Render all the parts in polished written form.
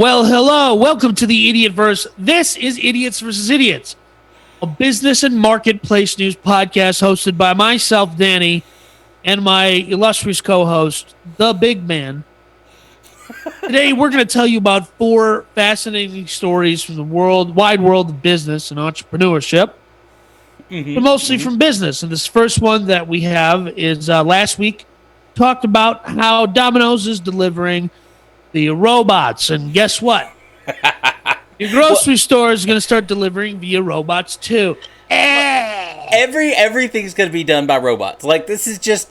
Well, hello. Welcome to the Idiotverse. This is Idiots versus Idiots, a business and marketplace news podcast hosted by myself, Danny, and my illustrious co-host, the Big Man. Today, we're going to tell you about 4 fascinating stories from the wide world of business and entrepreneurship, but mostly from business. And this first one that we have is last week talked about how Domino's is delivering the robots, and guess what? Your grocery store is going to start delivering via robots too. Everything's going to be done by robots. Like, this is just...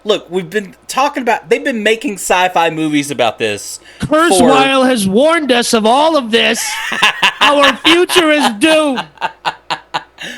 Look, we've been talking about... They've been making sci-fi movies about this. Kurzweil has warned us of all of this. Our future is doomed.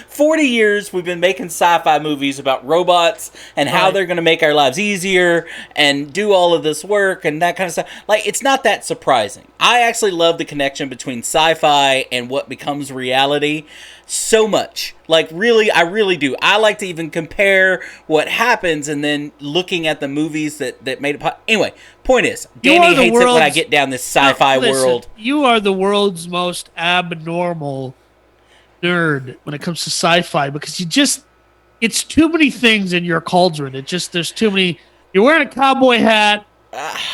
40 years we've been making sci-fi movies about robots and how they're going to make our lives easier and do all of this work and that kind of stuff. Like, it's not that surprising. I actually love the connection between sci-fi and what becomes reality so much. Like, really, I really do. I like to even compare what happens and then looking at the movies that made it Anyway, point is, Danny hates it when I get down this sci-fi world. You are the world's most abnormal nerd when it comes to sci-fi, because it's too many things in your cauldron. There's too many. You're wearing a cowboy hat,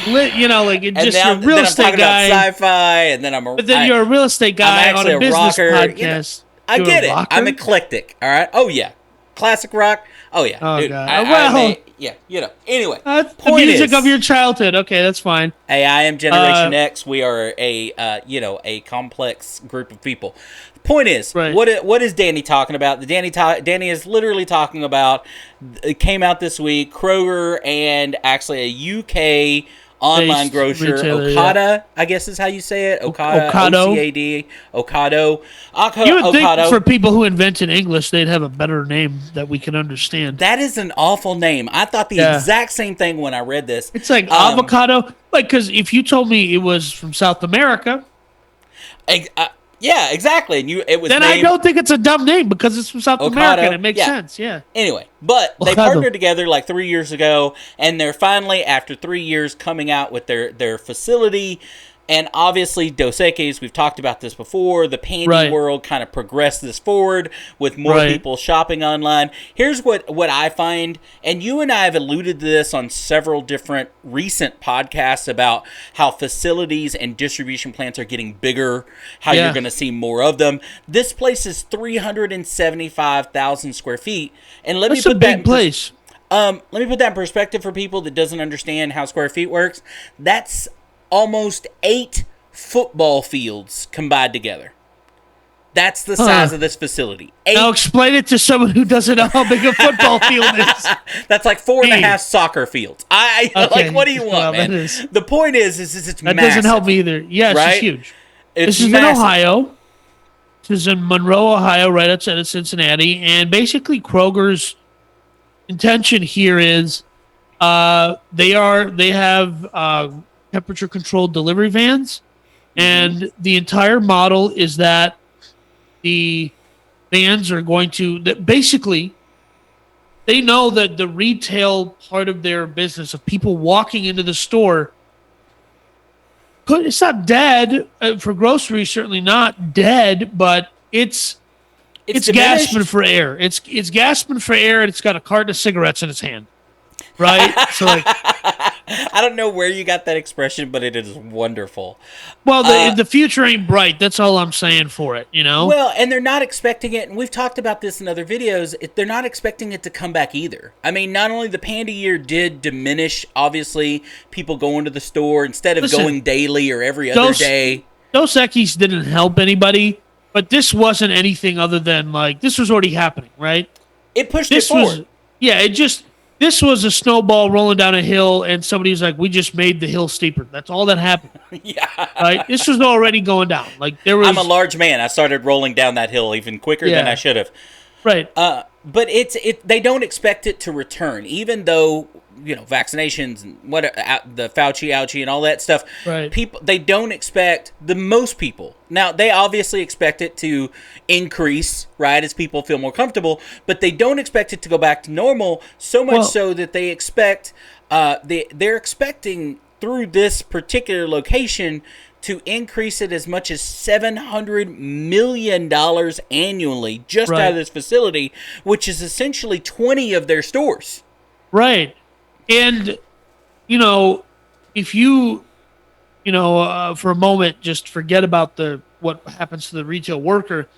you're a real estate guy. About sci-fi, and then you're a real estate guy on a business podcast. I get it. I'm eclectic. All right. Oh yeah, classic rock. Oh yeah. Oh dude, god. Anyway, the music of your childhood. Okay, that's fine. Hey, I am Generation X. We are a complex group of people. Point is, what is Danny talking about? Danny is literally talking about. It came out this week. Kroger and actually a UK online grocer, Ocado, I guess is how you say it. Ocado. Ocado. You would think for people who invented English, they'd have a better name that we can understand. That is an awful name. I thought the exact same thing when I read this. It's like avocado. Like, because if you told me it was from South America. Yeah, exactly. And I don't think it's a dumb name because it's from South America and it makes sense. Yeah. Anyway, but they partnered together like 3 years ago, and they're finally, after 3 years, coming out with their facility. And obviously, Dos Equis, we've talked about this before, the pandy world kind of progressed this forward with more people shopping online. Here's what I find, and you and I have alluded to this on several different recent podcasts about how facilities and distribution plants are getting bigger, how you're going to see more of them. This place is 375,000 square feet. And let me put that in perspective for people that doesn't understand how square feet works. That's almost 8 football fields combined together. That's the size of this facility. Now explain it to someone who doesn't know how big a football field is. That's like 4.5 soccer fields. Like, what do you want, man? The point is it's massive. That doesn't help me either. Yeah, it's huge. This is in Ohio. This is in Monroe, Ohio, right outside of Cincinnati. And basically, Kroger's intention here is they have temperature-controlled delivery vans, and the entire model is that the vans are going to... Basically, they know that the retail part of their business, of people walking into the store, it's not dead. For groceries, certainly not dead, but it's gasping for air. It's gasping for air, and it's got a carton of cigarettes in its hand. Right? So, like... I don't know where you got that expression, but it is wonderful. Well, the future ain't bright. That's all I'm saying for it, you know? Well, and they're not expecting it, and we've talked about this in other videos, they're not expecting it to come back either. I mean, not only the Panda year did diminish, obviously, people going to the store instead of going daily or every other day. Dos Equis didn't help anybody, but this wasn't anything other than, like, this was already happening, right? It pushed it forward. This was a snowball rolling down a hill, and somebody was like, "We just made the hill steeper." That's all that happened. Right? This was already going down. Like, there was. I'm a large man. I started rolling down that hill even quicker than I should have. Right. But they don't expect it to return, even though vaccinations and the Fauci, ouchie, and all that stuff. Right. People, they don't expect most people. Now, they obviously expect it to increase, right, as people feel more comfortable, but they don't expect it to go back to normal. So much so that they expect they're expecting through this particular location to increase it as much as $700 million annually just out of this facility, which is essentially 20 of their stores. Right. And, if you, for a moment, just forget about what happens to the retail worker,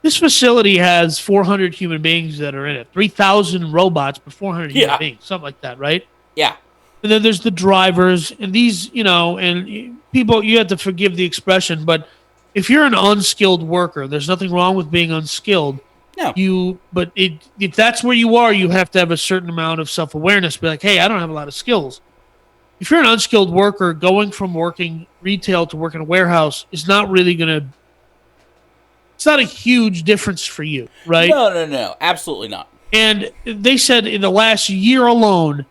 this facility has 400 human beings that are in it, 3,000 robots, but 400 human beings, something like that, right? Yeah. And then there's the drivers and these, and people, you have to forgive the expression, but if you're an unskilled worker, there's nothing wrong with being unskilled. No. If that's where you are, you have to have a certain amount of self-awareness. Be like, hey, I don't have a lot of skills. If you're an unskilled worker, going from working retail to working a warehouse is not really it's not a huge difference for you, right? No, absolutely not. And they said in the last year alone,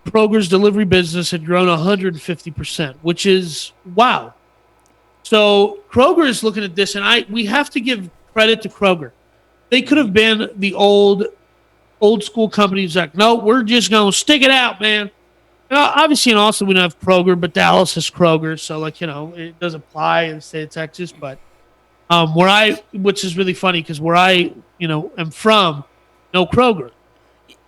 Kroger's delivery business had grown 150%, which is wow. So Kroger is looking at this, and we have to give credit to Kroger. They could have been the old school companies like, no, we're just going to stick it out, man. Obviously in Austin we don't have Kroger, but Dallas has Kroger, so it does apply in the state of Texas. But which is really funny because where I am from, no Kroger,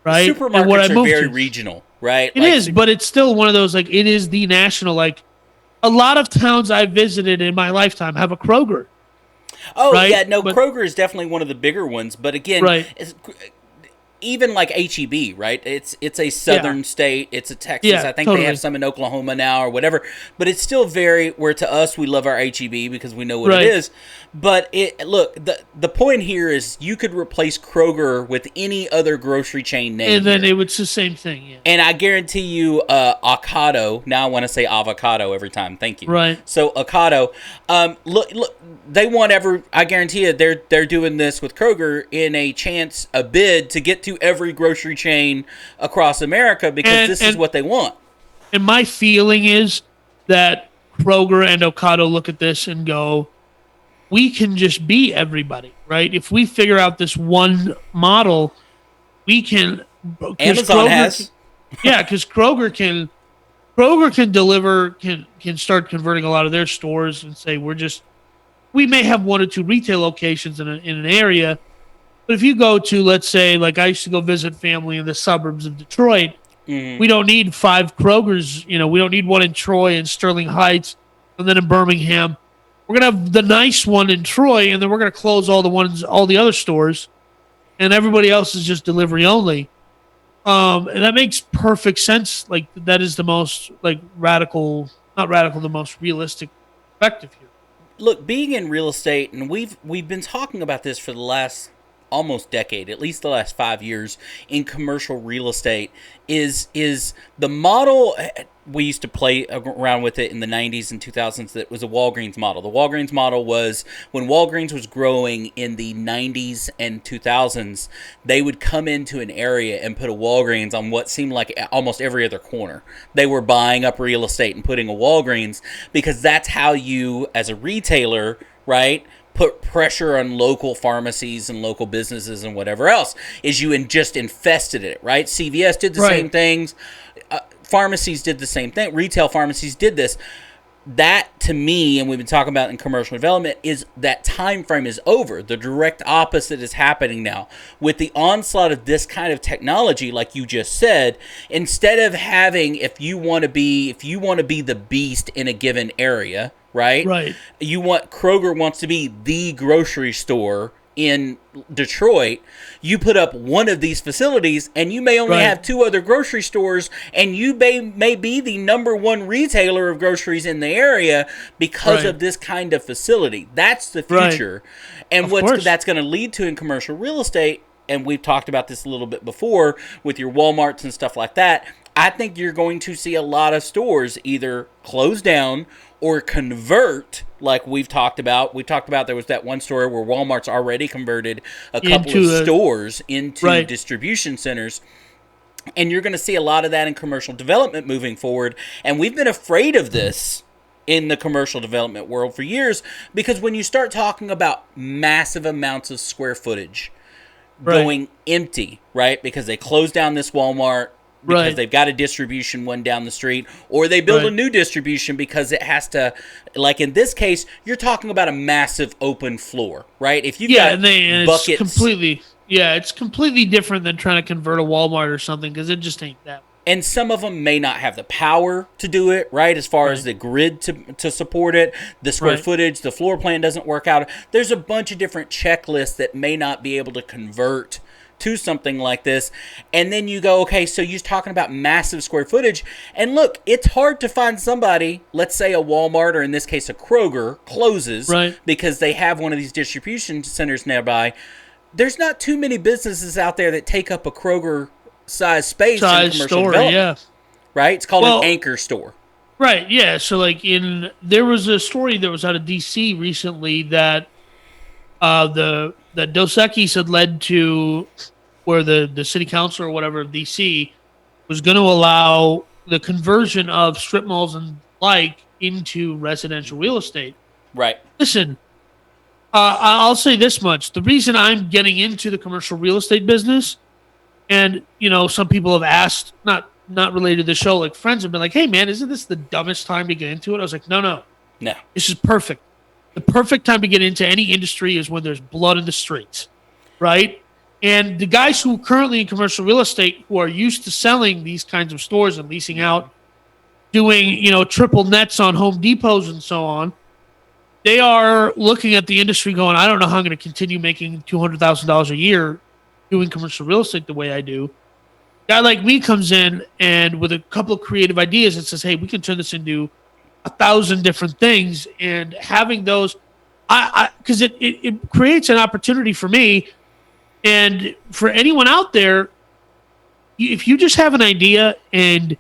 right? Supermarkets are very regional. Right? It is, but it's still one of those, it is the national, a lot of towns I've visited in my lifetime have a Kroger. Oh, right? Yeah, no, Kroger is definitely one of the bigger ones, but again, even like HEB, right? It's a southern state. It's a Texas. I think they have some in Oklahoma now or whatever. But it's still where to us, we love our HEB because we know what it is. But the point here is you could replace Kroger with any other grocery chain name. And then it's the same thing, yeah. And I guarantee you, Ocado, now I want to say avocado every time. Thank you. Right. So Ocado, look, they want I guarantee you they're doing this with Kroger in a bid to get to every grocery chain across America because this is what they want. And my feeling is that Kroger and Ocado look at this and go, we can just be everybody, right? If we figure out this one model, we can. Amazon has. Yeah, because Kroger can deliver, can start converting a lot of their stores and say we may have one or two retail locations in an area, but if you go to, let's say, I used to go visit family in the suburbs of Detroit, we don't need 5 Krogers. We don't need one in Troy and Sterling Heights, and then in Birmingham. We're gonna have the nice one in Troy, and then we're gonna close all the other stores, and everybody else is just delivery only. And that makes perfect sense. That is the most the most realistic perspective here. Look, being in real estate, and we've been talking about this for the last almost decade, at least the last 5 years in commercial real estate, is the model. We used to play around with it in the 90s and 2000s. That was a Walgreens model. The Walgreens model was when Walgreens was growing in the 90s and 2000s, they would come into an area and put a Walgreens on what seemed like almost every other corner. They were buying up real estate and putting a Walgreens because that's how you, as a retailer, right, put pressure on local pharmacies and local businesses and whatever else, is you just infested it, right? CVS did the same things. Pharmacies did the same thing. Retail pharmacies did this. That, to me, and we've been talking about in commercial development, is that time frame is over. The direct opposite is happening now. With the onslaught of this kind of technology, like you just said, instead of having, if you want to be the beast in a given area, right? Kroger wants to be the grocery store in Detroit. You put up one of these facilities and you may only have 2 other grocery stores, and you may be the number 1 retailer of groceries in the area because of this kind of facility. That's the future. And what that's going to lead to in commercial real estate, and we've talked about this a little bit before with your Walmarts and stuff like that, I think you're going to see a lot of stores either close down or convert, like we've talked about. We talked about there was that one store where Walmart's already converted a couple of stores into distribution centers. And you're going to see a lot of that in commercial development moving forward. And we've been afraid of this in the commercial development world for years, because when you start talking about massive amounts of square footage going empty, right? Because they closed down this Walmart, because they've got a distribution one down the street, or they build a new distribution because it has to, like in this case, you're talking about a massive open floor, right? If you've got buckets. It's completely different than trying to convert a Walmart or something, because it just ain't that. And some of them may not have the power to do it, right? As far as the grid to support it, the square footage, the floor plan doesn't work out. There's a bunch of different checklists that may not be able to convert to something like this. And then you go, okay, so you're talking about massive square footage. And look, it's hard to find somebody, let's say a Walmart, or in this case a Kroger, closes because they have one of these distribution centers nearby. There's not too many businesses out there that take up a Kroger size space in commercial development. Right? It's called an anchor store. Right, yeah. So like there was a story that was out of DC recently that the Dos Equis had led to where the city council or whatever of DC was going to allow the conversion of strip malls and into residential real estate. Right. Listen, I'll say this much. The reason I'm getting into the commercial real estate business, and, some people have asked, not related to the show, like friends have been like, hey, man, isn't this the dumbest time to get into it? I was like, no. This is perfect. The perfect time to get into any industry is when there's blood in the streets, right? And the guys who are currently in commercial real estate who are used to selling these kinds of stores and leasing out, doing, triple nets on Home Depots and so on, they are looking at the industry going, I don't know how I'm going to continue making $200,000 a year doing commercial real estate the way I do. A guy like me comes in and with a couple of creative ideas and says, hey, we can turn this into 1,000 different things. And having those, because it creates an opportunity for me and for anyone out there. If you just have an idea and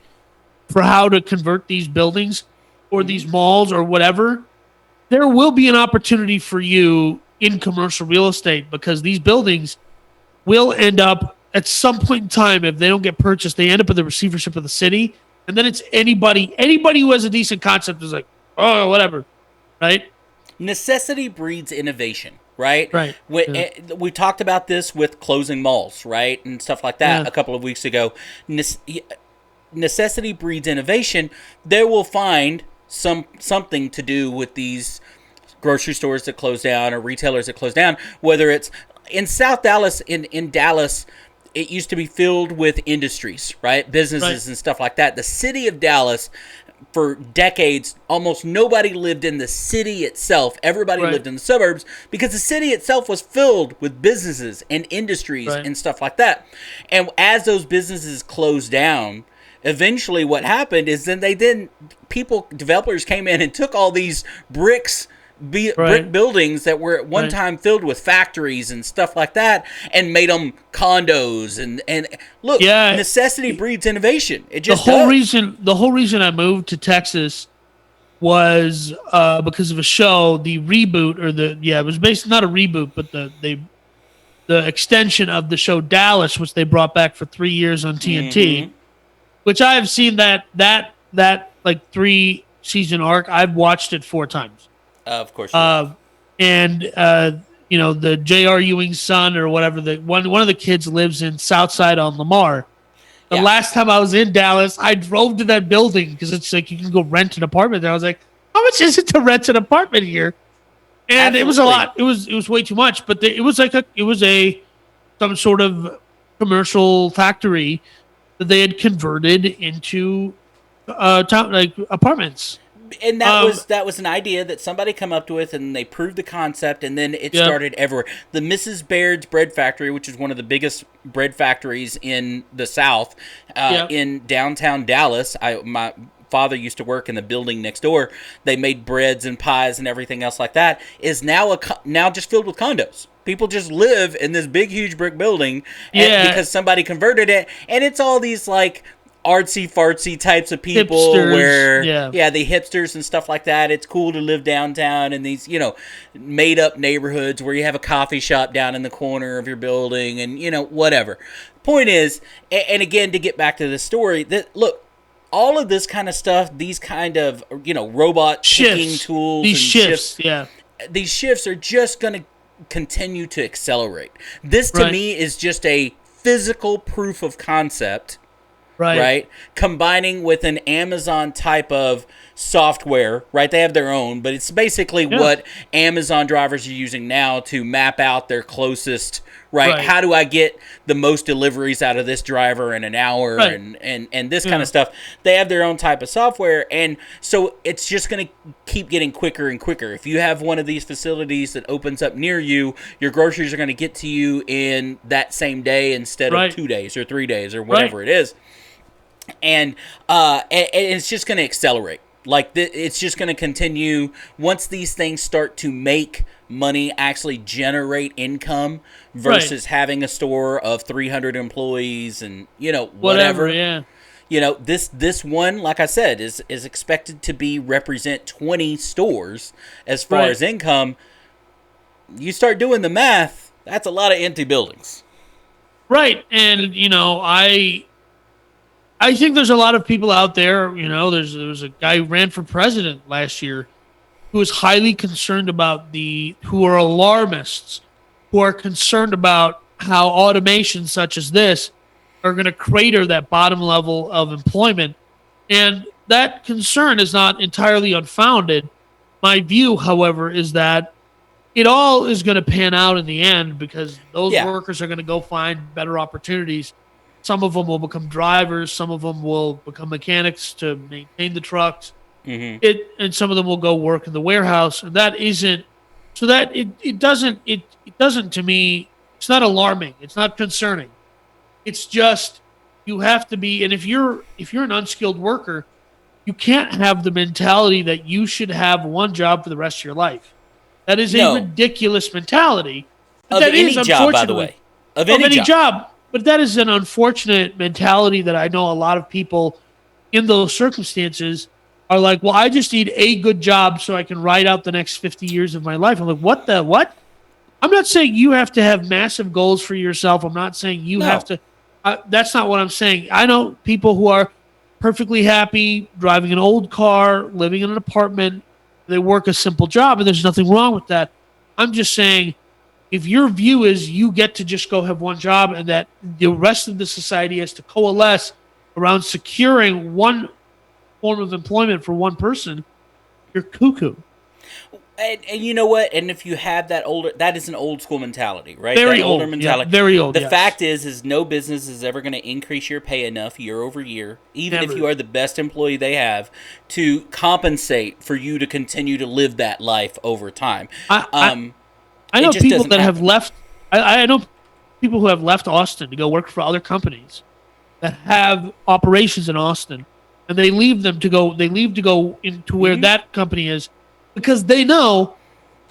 for how to convert these buildings or these malls or whatever, there will be an opportunity for you in commercial real estate, because these buildings will end up at some point in time, if they don't get purchased, they end up in the receivership of the city. And then it's anybody who has a decent concept is like, oh, whatever, right? Necessity breeds innovation, right? Right. We talked about this with closing malls, right? And stuff like that a couple of weeks ago. Necessity breeds innovation. They will find something to do with these grocery stores that close down or retailers that close down, whether it's in South Dallas, in Dallas, it used to be filled with industries, right? Businesses and stuff like that. The city of Dallas, for decades, almost nobody lived in the city itself. Everybody lived in the suburbs because the city itself was filled with businesses and industries and stuff like that. And as those businesses closed down, eventually what happened is developers came in and took all these brick buildings that were at one time filled with factories and stuff like that and made them condos and look, necessity breeds innovation. It just the whole reason I moved to Texas was because of a show, the reboot, or it was based, not a reboot, but the extension of the show Dallas, which they brought back for 3 years on TNT, which I have seen that like 3-season arc. I've watched it 4 times. Of course. The J.R. Ewing's son or whatever, one of the kids lives in Southside on Lamar. The last time I was in Dallas, I drove to that building because it's like you can go rent an apartment there. I was like, how much is it to rent an apartment here? And It was a lot. It was way too much. But it was some sort of commercial factory that they had converted into apartments. And that was an idea that somebody come up with, and they proved the concept, and then it started everywhere. The Mrs. Baird's Bread Factory, which is one of the biggest bread factories in the South, in downtown Dallas. My father used to work in the building next door. They made breads and pies and everything else like that. Is now just filled with condos. People just live in this big, huge brick building because somebody converted it, and it's all these like artsy fartsy types of people hipsters, the hipsters and stuff like that. It's cool to live downtown in these, made up neighborhoods where you have a coffee shop down in the corner of your building and, whatever. Point is, and again, to get back to this story, that look, all of this kind of stuff, these kind of, robot picking tools, these shifts, these shifts are just going to continue to accelerate. This to me is just a physical proof of concept right? Combining with an Amazon type of software, right? They have their own, but it's basically what Amazon drivers are using now to map out their closest, right? How do I get the most deliveries out of this driver in an hour and this kind of stuff? They have their own type of software, and so it's just going to keep getting quicker and quicker. If you have one of these facilities that opens up near you, your groceries are going to get to you in that same day instead of 2 days or 3 days or whatever it is. And it's just going to accelerate. Like, it's just going to continue once these things start to make money, actually generate income versus having a store of 300 employees and, whatever. This one, like I said, is expected to represent 20 stores as far as income. You start doing the math, that's a lot of empty buildings. Right. And, I think there's a lot of people out there, there's a guy who ran for president last year who is highly concerned about who are alarmists, who are concerned about how automation such as this are going to crater that bottom level of employment. And that concern is not entirely unfounded. My view, however, is that it all is going to pan out in the end because those workers are going to go find better opportunities. Some of them will become drivers. Some of them will become mechanics to maintain the trucks. And some of them will go work in the warehouse. And that isn't so that it doesn't to me. It's not alarming. It's not concerning. It's just you have to be. And if you're an unskilled worker, you can't have the mentality that you should have one job for the rest of your life. That is a ridiculous mentality. Of any job, by the way. Of any job. But that is an unfortunate mentality that I know a lot of people in those circumstances are like, well, I just need a good job so I can ride out the next 50 years of my life. I'm like, what? I'm not saying you have to have massive goals for yourself. I'm not saying you have to. That's not what I'm saying. I know people who are perfectly happy driving an old car, living in an apartment. They work a simple job, and there's nothing wrong with that. I'm just saying, if your view is you get to just go have one job and that the rest of the society has to coalesce around securing one form of employment for one person, you're cuckoo. And you know what? And if you have that is an old school mentality, right? Very old mentality. Yeah, very old. The fact is no business is ever going to increase your pay enough year over year, even if you are the best employee they have, to compensate for you to continue to live that life over time. I know people that have left. I know people who have left Austin to go work for other companies that have operations in Austin, and they leave to go into where that company is because they know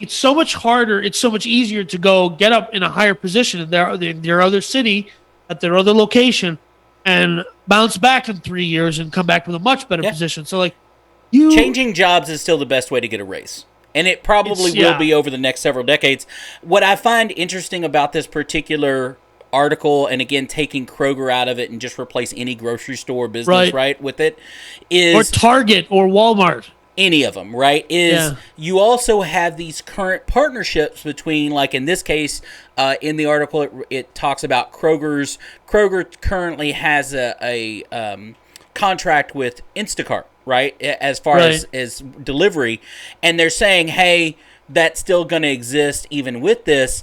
it's so much harder. It's so much easier to go get up in a higher position in their other city at their other location and bounce back in 3 years and come back with a much better position. So changing jobs is still the best way to get a raise. And it probably will be over the next several decades. What I find interesting about this particular article, and again, taking Kroger out of it and just replace any grocery store business, with it, is... Or Target or Walmart. Any of them, right? You also have these current partnerships between, like in this case, in the article, it talks about Kroger currently has a contract with Instacart, right, as far as delivery, and they're saying, hey, that's still going to exist even with this.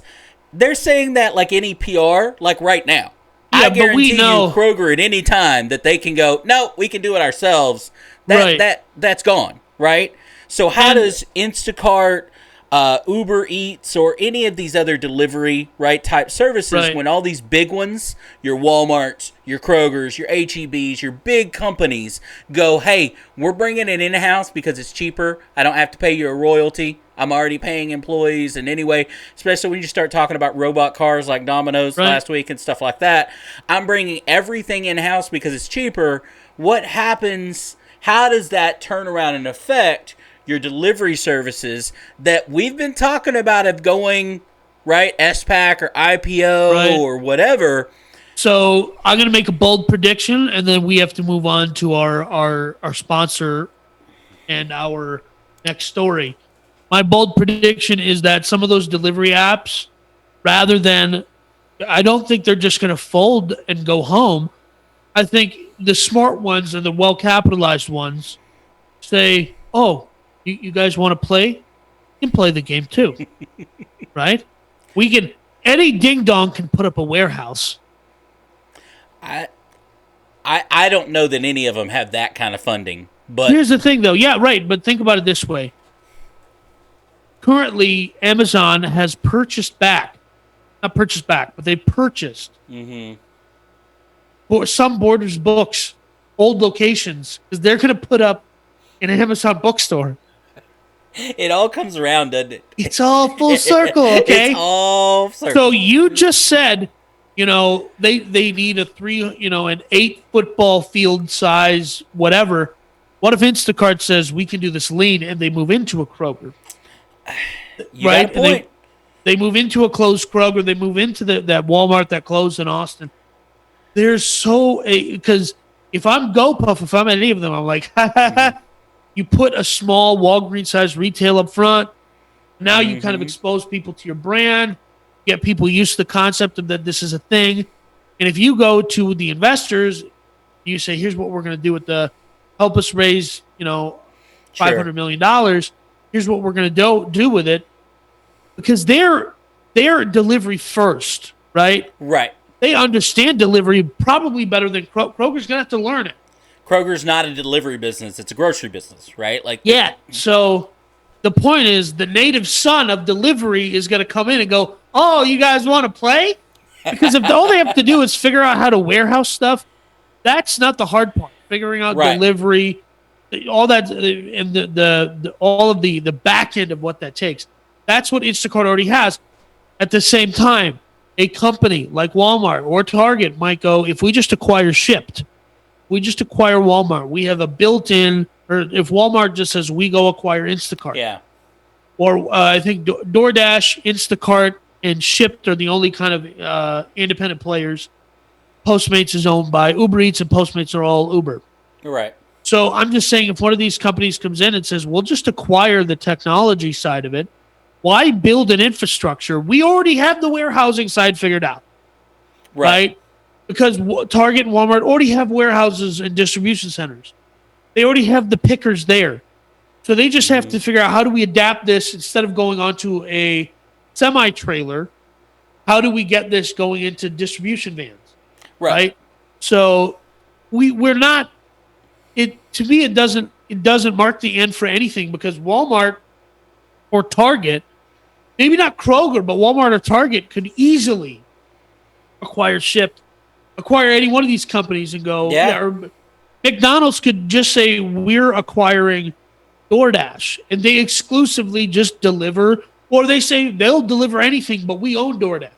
They're saying that like any PR, like right now. I guarantee you Kroger at any time that they can go, no, we can do it ourselves. That's gone, right? So how does Instacart, Uber Eats, or any of these other delivery type services, when all these big ones, your Walmarts, your Krogers, your HEBs, your big companies go, hey, we're bringing it in-house because it's cheaper. I don't have to pay you a royalty. I'm already paying employees. And anyway, especially when you start talking about robot cars like Domino's last week and stuff like that, I'm bringing everything in-house because it's cheaper. What happens? How does that turn around and affect your delivery services that we've been talking about of going, SPAC or IPO or whatever? So I'm going to make a bold prediction, and then we have to move on to our sponsor and our next story. My bold prediction is that some of those delivery apps, I don't think they're just going to fold and go home. I think the smart ones and the well-capitalized ones say, oh, you guys want to play? You can play the game too, right? Any ding-dong can put up a warehouse. I don't know that any of them have that kind of funding. But here's the thing, though. Yeah, right. But think about it this way. Currently, Amazon has not purchased, but they purchased for some Borders books, old locations, because they're going to put up an Amazon bookstore. It all comes around, doesn't it? It's all full circle, okay? It's all circle. So you just said, they need an 8 football field size, whatever. What if Instacart says we can do this lean and they move into a Kroger? You got a point. They move into a closed Kroger. They move into that Walmart that closed in Austin. Because if I'm GoPuff, if I'm any of them, I'm like, you put a small Walgreens-sized retail up front. Now you kind of expose people to your brand, get people used to the concept of that this is a thing. And if you go to the investors, you say, here's what we're going to do with help us raise, $500 million. Here's what we're going to do with it. Because they're delivery first, right? Right. They understand delivery probably better than Kroger's going to have to learn it. Kroger's not a delivery business. It's a grocery business, right? So the point is the native son of delivery is going to come in and go, oh, you guys want to play? Because if all they have to do is figure out how to warehouse stuff, that's not the hard part. Figuring out delivery, all that, and all of the back end of what that takes. That's what Instacart already has. At the same time, a company like Walmart or Target might go, if we just acquire Shipt, we just acquire Walmart, we have a built-in, or if Walmart just says we go acquire Instacart. Yeah. Or I think DoorDash, Instacart, and Shipt are the only kind of independent players. Postmates is owned by Uber Eats, and Postmates are all Uber. Right. So I'm just saying, if one of these companies comes in and says, we'll just acquire the technology side of it, why build an infrastructure? We already have the warehousing side figured out. Right? Because Target and Walmart already have warehouses and distribution centers. They already have the pickers there. So they just have to figure out, how do we adapt this instead of going onto a semi-trailer? How do we get this going into distribution vans? Right? So we're not, to me, it doesn't mark the end for anything, because Walmart or Target, maybe not Kroger, but Walmart or Target could easily acquire Shipt, acquire any one of these companies and go, or McDonald's could just say, we're acquiring DoorDash, and they exclusively just deliver, or they say they'll deliver anything, but we own DoorDash.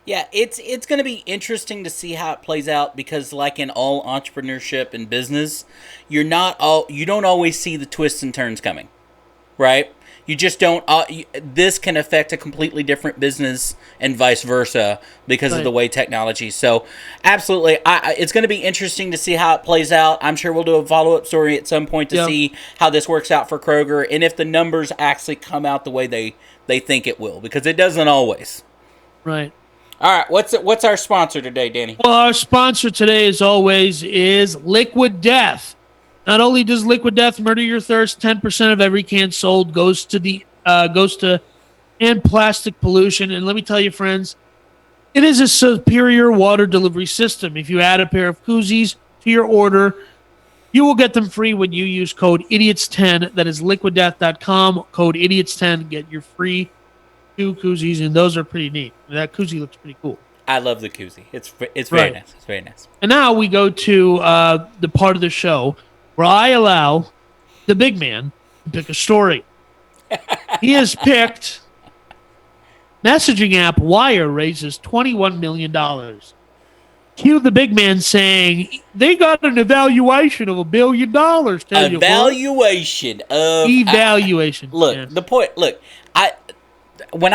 Yeah, it's going to be interesting to see how it plays out, because like in all entrepreneurship and business, you don't always see the twists and turns coming, right? You just don't. This can affect a completely different business and vice versa because of the way technology. So, absolutely, it's going to be interesting to see how it plays out. I'm sure we'll do a follow-up story at some point to see how this works out for Kroger, and if the numbers actually come out the way they think it will, because it doesn't always. Right. All right, what's our sponsor today, Danny? Well, our sponsor today, as always, is Liquid Death. Not only does Liquid Death murder your thirst, 10% of every can sold goes to end plastic pollution. And let me tell you, friends, it is a superior water delivery system. If you add a pair of koozies to your order, you will get them free when you use code IDIOTS10. That is liquiddeath.com. Code IDIOTS10. Get your free 2 koozies, and those are pretty neat. That koozie looks pretty cool. I love the koozie. It's very nice. It's very nice. And now we go to the part of the show where I allow the big man to pick a story. He has picked messaging app Wire raises $21 million. Cue the big man saying they got an evaluation of $1 billion. Evaluation. Look, the point. Look, when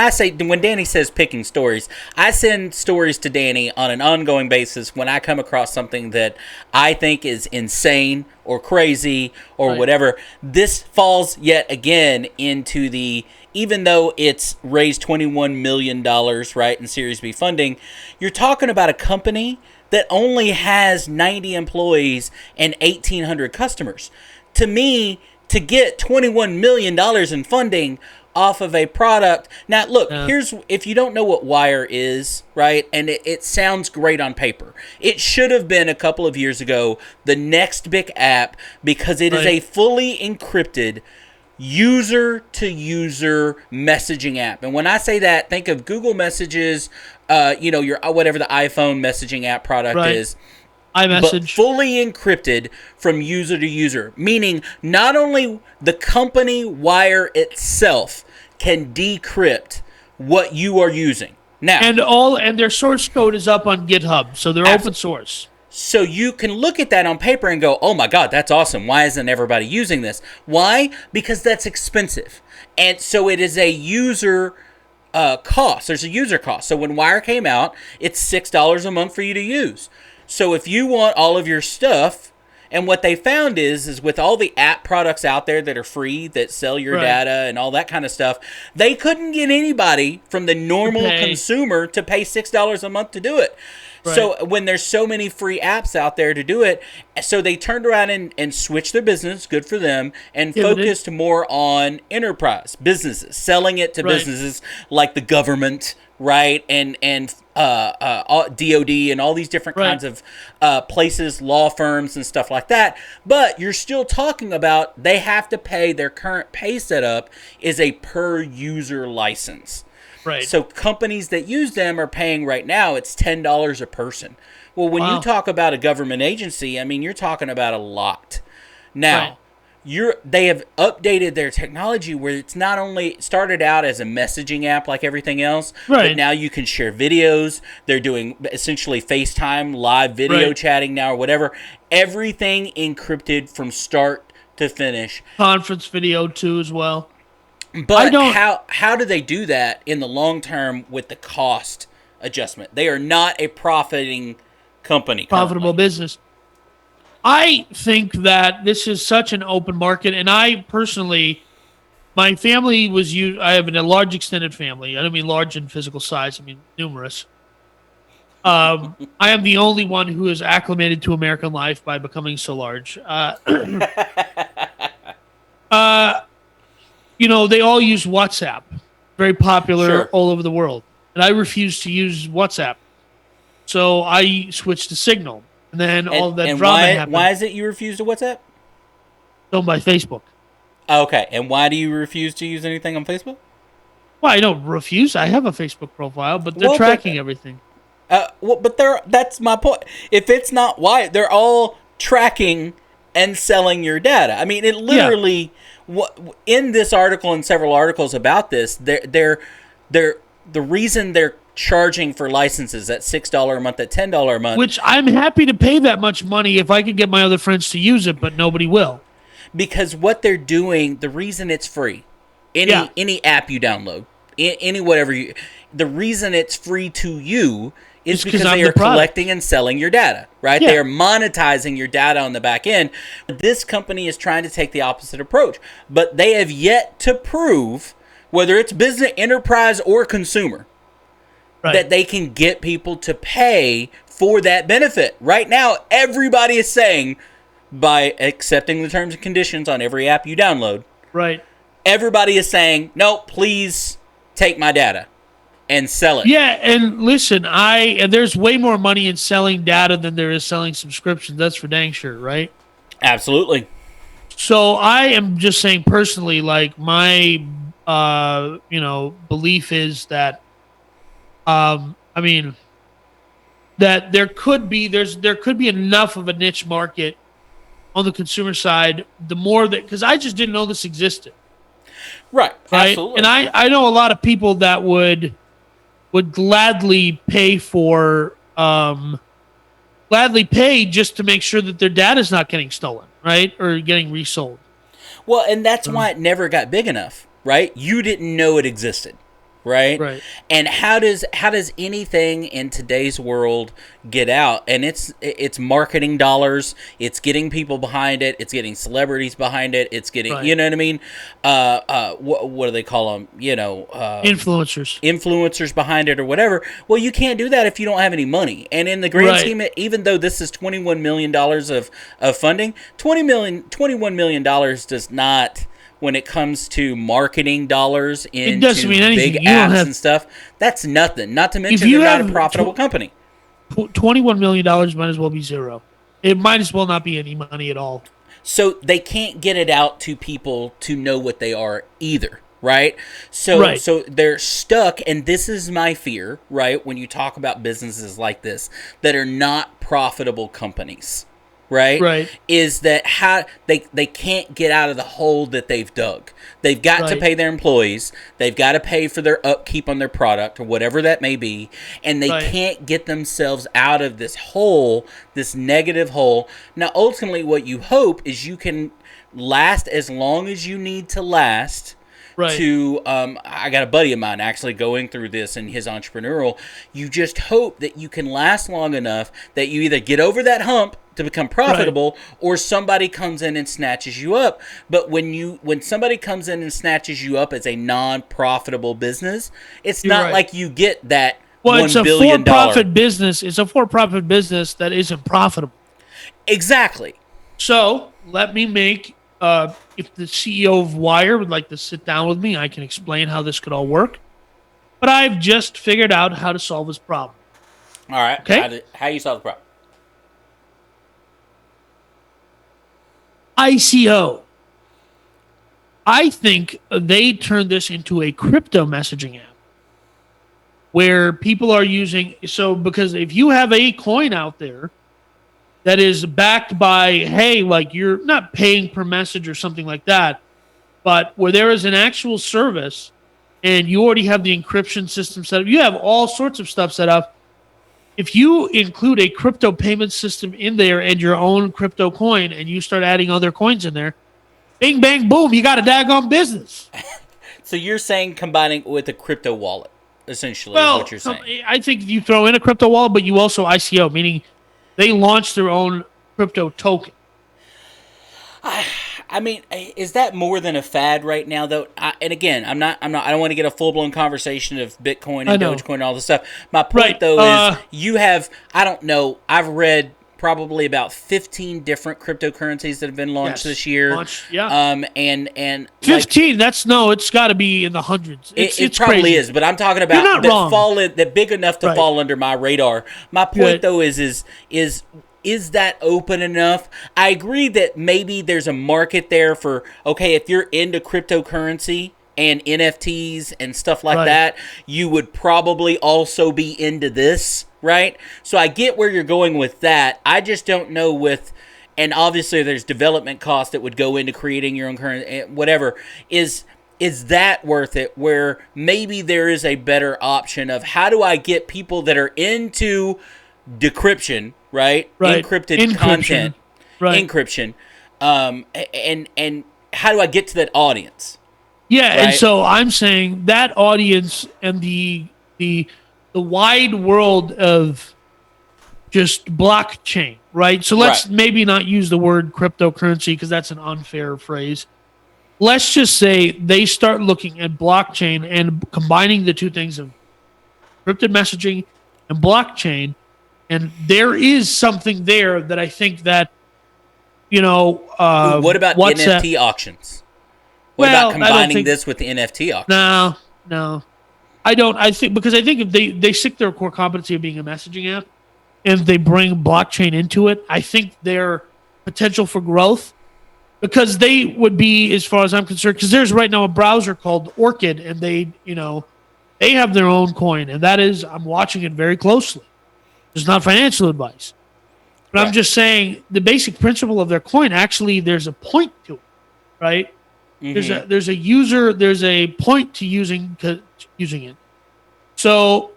Danny says picking stories, I send stories to Danny on an ongoing basis when I come across something that I think is insane or crazy or whatever. This falls yet again into even though it's raised $21 million, right, in Series B funding, you're talking about a company that only has 90 employees and 1,800 customers. To me, to get $21 million in funding off of a product. Now, look, here's, if you don't know what Wire is, right, and it sounds great on paper, it should have been a couple of years ago the next big app, because it is a fully encrypted user-to-user messaging app. And when I say that, think of Google Messages, your whatever the iPhone messaging app product is. iMessage. But fully encrypted from user to user, meaning not only the company Wire itself can decrypt what you are using. Now, and their source code is up on GitHub, so they're open source. So you can look at that on paper and go, oh my God, that's awesome. Why isn't everybody using this? Why? Because that's expensive. And so it is a user cost. There's a user cost. So when Wire came out, it's $6 a month for you to use. So if you want all of your stuff, and what they found is with all the app products out there that are free, that sell your data and all that kind of stuff, they couldn't get anybody from the normal consumer to pay $6 a month to do it. Right. So when there's so many free apps out there to do it, so they turned around and switched their business, good for them, and focused more on enterprise businesses, selling it to businesses like the government, right, and DOD and all these different kinds of places, law firms and stuff like that. But you're still talking about they have to pay, their current pay setup is a per user license. Right. So companies that use them are paying right now, it's $10 a person. Well, when you talk about a government agency, I mean, you're talking about a lot. Now, they have updated their technology where it's not only started out as a messaging app like everything else, but now you can share videos. They're doing essentially FaceTime, live video chatting now or whatever. Everything encrypted from start to finish. Conference video too as well. But how do they do that in the long term with the cost adjustment? They are not a profiting company. Profitable business. I think that this is such an open market, and I personally, my family I have a large extended family. I don't mean large in physical size, I mean numerous. I am the only one who is acclimated to American life by becoming so large. They all use WhatsApp, very popular all over the world. And I refuse to use WhatsApp. So I switched to Signal. And then all that drama happened. Why is it you refuse to WhatsApp? Owned by Facebook. Okay. And why do you refuse to use anything on Facebook? Well, I don't refuse. I have a Facebook profile, but they're tracking everything. But that's my point. If it's not why, they're all tracking and selling your data. I mean, it literally... in this article and several articles about this, the reason they're charging for licenses at $6 a month, at $10 a month, which I'm happy to pay that much money if I could get my other friends to use it, but nobody will. Because what they're doing, the reason it's free, any app you download, any whatever the reason it's free to you is because they are collecting and selling your data, right? Yeah. They are monetizing your data on the back end. This company is trying to take the opposite approach, but they have yet to prove, whether it's business, enterprise, or consumer, that they can get people to pay for that benefit. Right now, everybody is saying, by accepting the terms and conditions on every app you download, everybody is saying, no, please take my data and sell it. Yeah, and listen, there's way more money in selling data than there is selling subscriptions. That's for dang sure, right? Absolutely. So I am just saying personally, like my belief is that that there could be enough of a niche market on the consumer side, the more that, because I just didn't know this existed. Right. Absolutely. And I know a lot of people that would gladly pay just to make sure that their data is not getting stolen, right? Or getting resold. Well, and that's why it never got big enough, right? You didn't know it existed. right? Right. And how does anything in today's world get out? And it's marketing dollars. It's getting people behind it. It's getting celebrities behind it. It's getting Right. you know what I mean? What do they call them? Influencers behind it or whatever. Well, you can't do that if you don't have any money. And in the grand scheme, even though this is $21 million of funding, $21 million does not. When it comes to marketing dollars into big apps and stuff, that's nothing. Not to mention they're not a profitable company. $21 million might as well be zero. It might as well not be any money at all. So they can't get it out to people to know what they are either, right? So they're stuck, and this is my fear, right, when you talk about businesses like this that are not profitable companies. Right, is that how they can't get out of the hole that they've dug. They've got to pay their employees. They've got to pay for their upkeep on their product or whatever that may be, and they can't get themselves out of this hole, this negative hole. Now, ultimately, what you hope is you can last as long as you need to last. To I got a buddy of mine actually going through this in his entrepreneurial. You just hope that you can last long enough that you either get over that hump to become profitable, or somebody comes in and snatches you up. But when somebody comes in and snatches you up as a non-profitable business, it's not like you get that $1 billion. It's a for-profit business. It's a for-profit business that isn't profitable. Exactly. So let me make. If the CEO of Wire would like to sit down with me, I can explain how this could all work. But I've just figured out how to solve this problem. All right. Okay. How you solve the problem? ICO. I think they turned this into a crypto messaging app where people are using. So because if you have a coin out there that is backed by, hey, like you're not paying per message or something like that, but where there is an actual service and you already have the encryption system set up, you have all sorts of stuff set up. If you include a crypto payment system in there and your own crypto coin and you start adding other coins in there, bing, bang, boom, you got a daggone business. So you're saying combining with a crypto wallet, essentially, is what you're saying. I think you throw in a crypto wallet, but you also ICO, meaning they launched their own crypto token. I mean, is that more than a fad right now, though? And again, I don't want to get a full blown conversation of Bitcoin and Dogecoin and all this stuff. My point, though, is you have, I don't know, I've read probably about 15 different cryptocurrencies that have been launched this year. And 15. It's got to be in the hundreds. It probably crazy. is, but I'm talking about that big enough to fall under my radar. My point, though, is that open enough? I agree that maybe there's a market there for, okay, if you're into cryptocurrency and NFTs and stuff like that, you would probably also be into this, right? So I get where you're going with that. I just don't know and obviously there's development costs that would go into creating your own currency, whatever. Is that worth it? Where maybe there is a better option of how do I get people that are into decryption, right? Encrypted content, encryption, and how do I get to that audience? Yeah, and so I'm saying that audience and the wide world of just blockchain, right? So let's maybe not use the word cryptocurrency because that's an unfair phrase. Let's just say they start looking at blockchain and combining the two things of encrypted messaging and blockchain, and there is something there that I think that, what about NFT auctions? What about combining this with the NFT auction? No. I don't. I think if they stick their core competency of being a messaging app and they bring blockchain into it, I think their potential for growth, because they would be, as far as I'm concerned, because there's right now a browser called Orchid, and they have their own coin, and that is, I'm watching it very closely. It's not financial advice. But I'm just saying the basic principle of their coin, actually, there's a point to it, right? Mm-hmm. There's a point to using it. So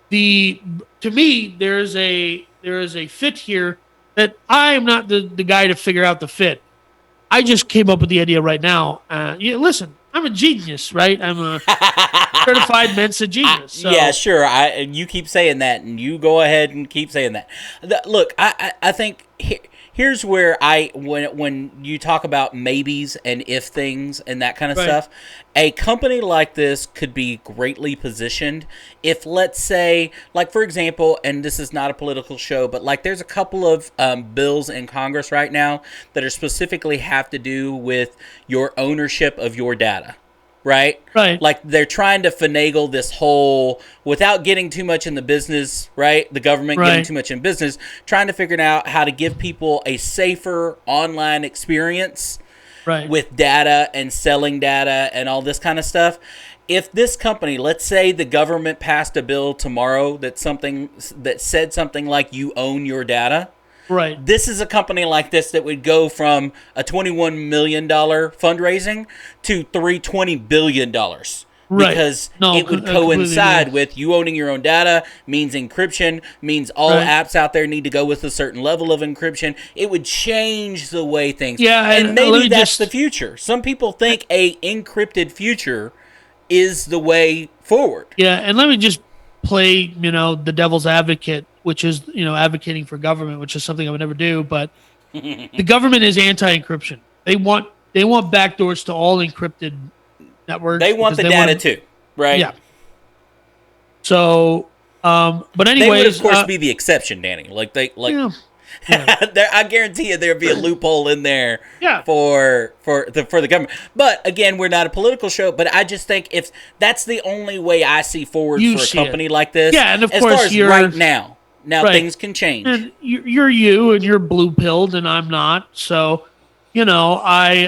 to me, there is a fit here that I am not the guy to figure out the fit. I just came up with the idea right now. Listen, I'm a genius, right? I'm a certified Mensa genius. So. Yeah, sure. You keep saying that, and you go ahead and keep saying that. Look, I think here's where when you talk about maybes and if things and that kind of stuff, a company like this could be greatly positioned if, let's say, like, for example, and this is not a political show, but like there's a couple of bills in Congress right now that are specifically have to do with your ownership of your data. Right? Like they're trying to finagle this whole, without getting too much in the business, right? The government getting too much in business, trying to figure out how to give people a safer online experience with data and selling data and all this kind of stuff. If this company, let's say the government passed a bill tomorrow that said something like you own your data. Right. This is a company like this that would go from a $21 million fundraising to $320 billion. Because it would coincide with you owning your own data, means encryption, means all apps out there need to go with a certain level of encryption. It would change the way things. Yeah, and maybe that's the future. Some people think a encrypted future is the way forward. Yeah, and let me just play, the devil's advocate, which is, advocating for government, which is something I would never do. But the government is anti-encryption. They want backdoors to all encrypted networks. They want the data too, right? Yeah. So, but anyways, they would of course be the exception, Danny. I guarantee you there'd be a loophole in there for the government. But again, we're not a political show, but I just think if that's the only way I see forward for a company like this. Yeah, and of as course far as you're right now. Now things can change. And you're and you're blue-pilled and I'm not. So, what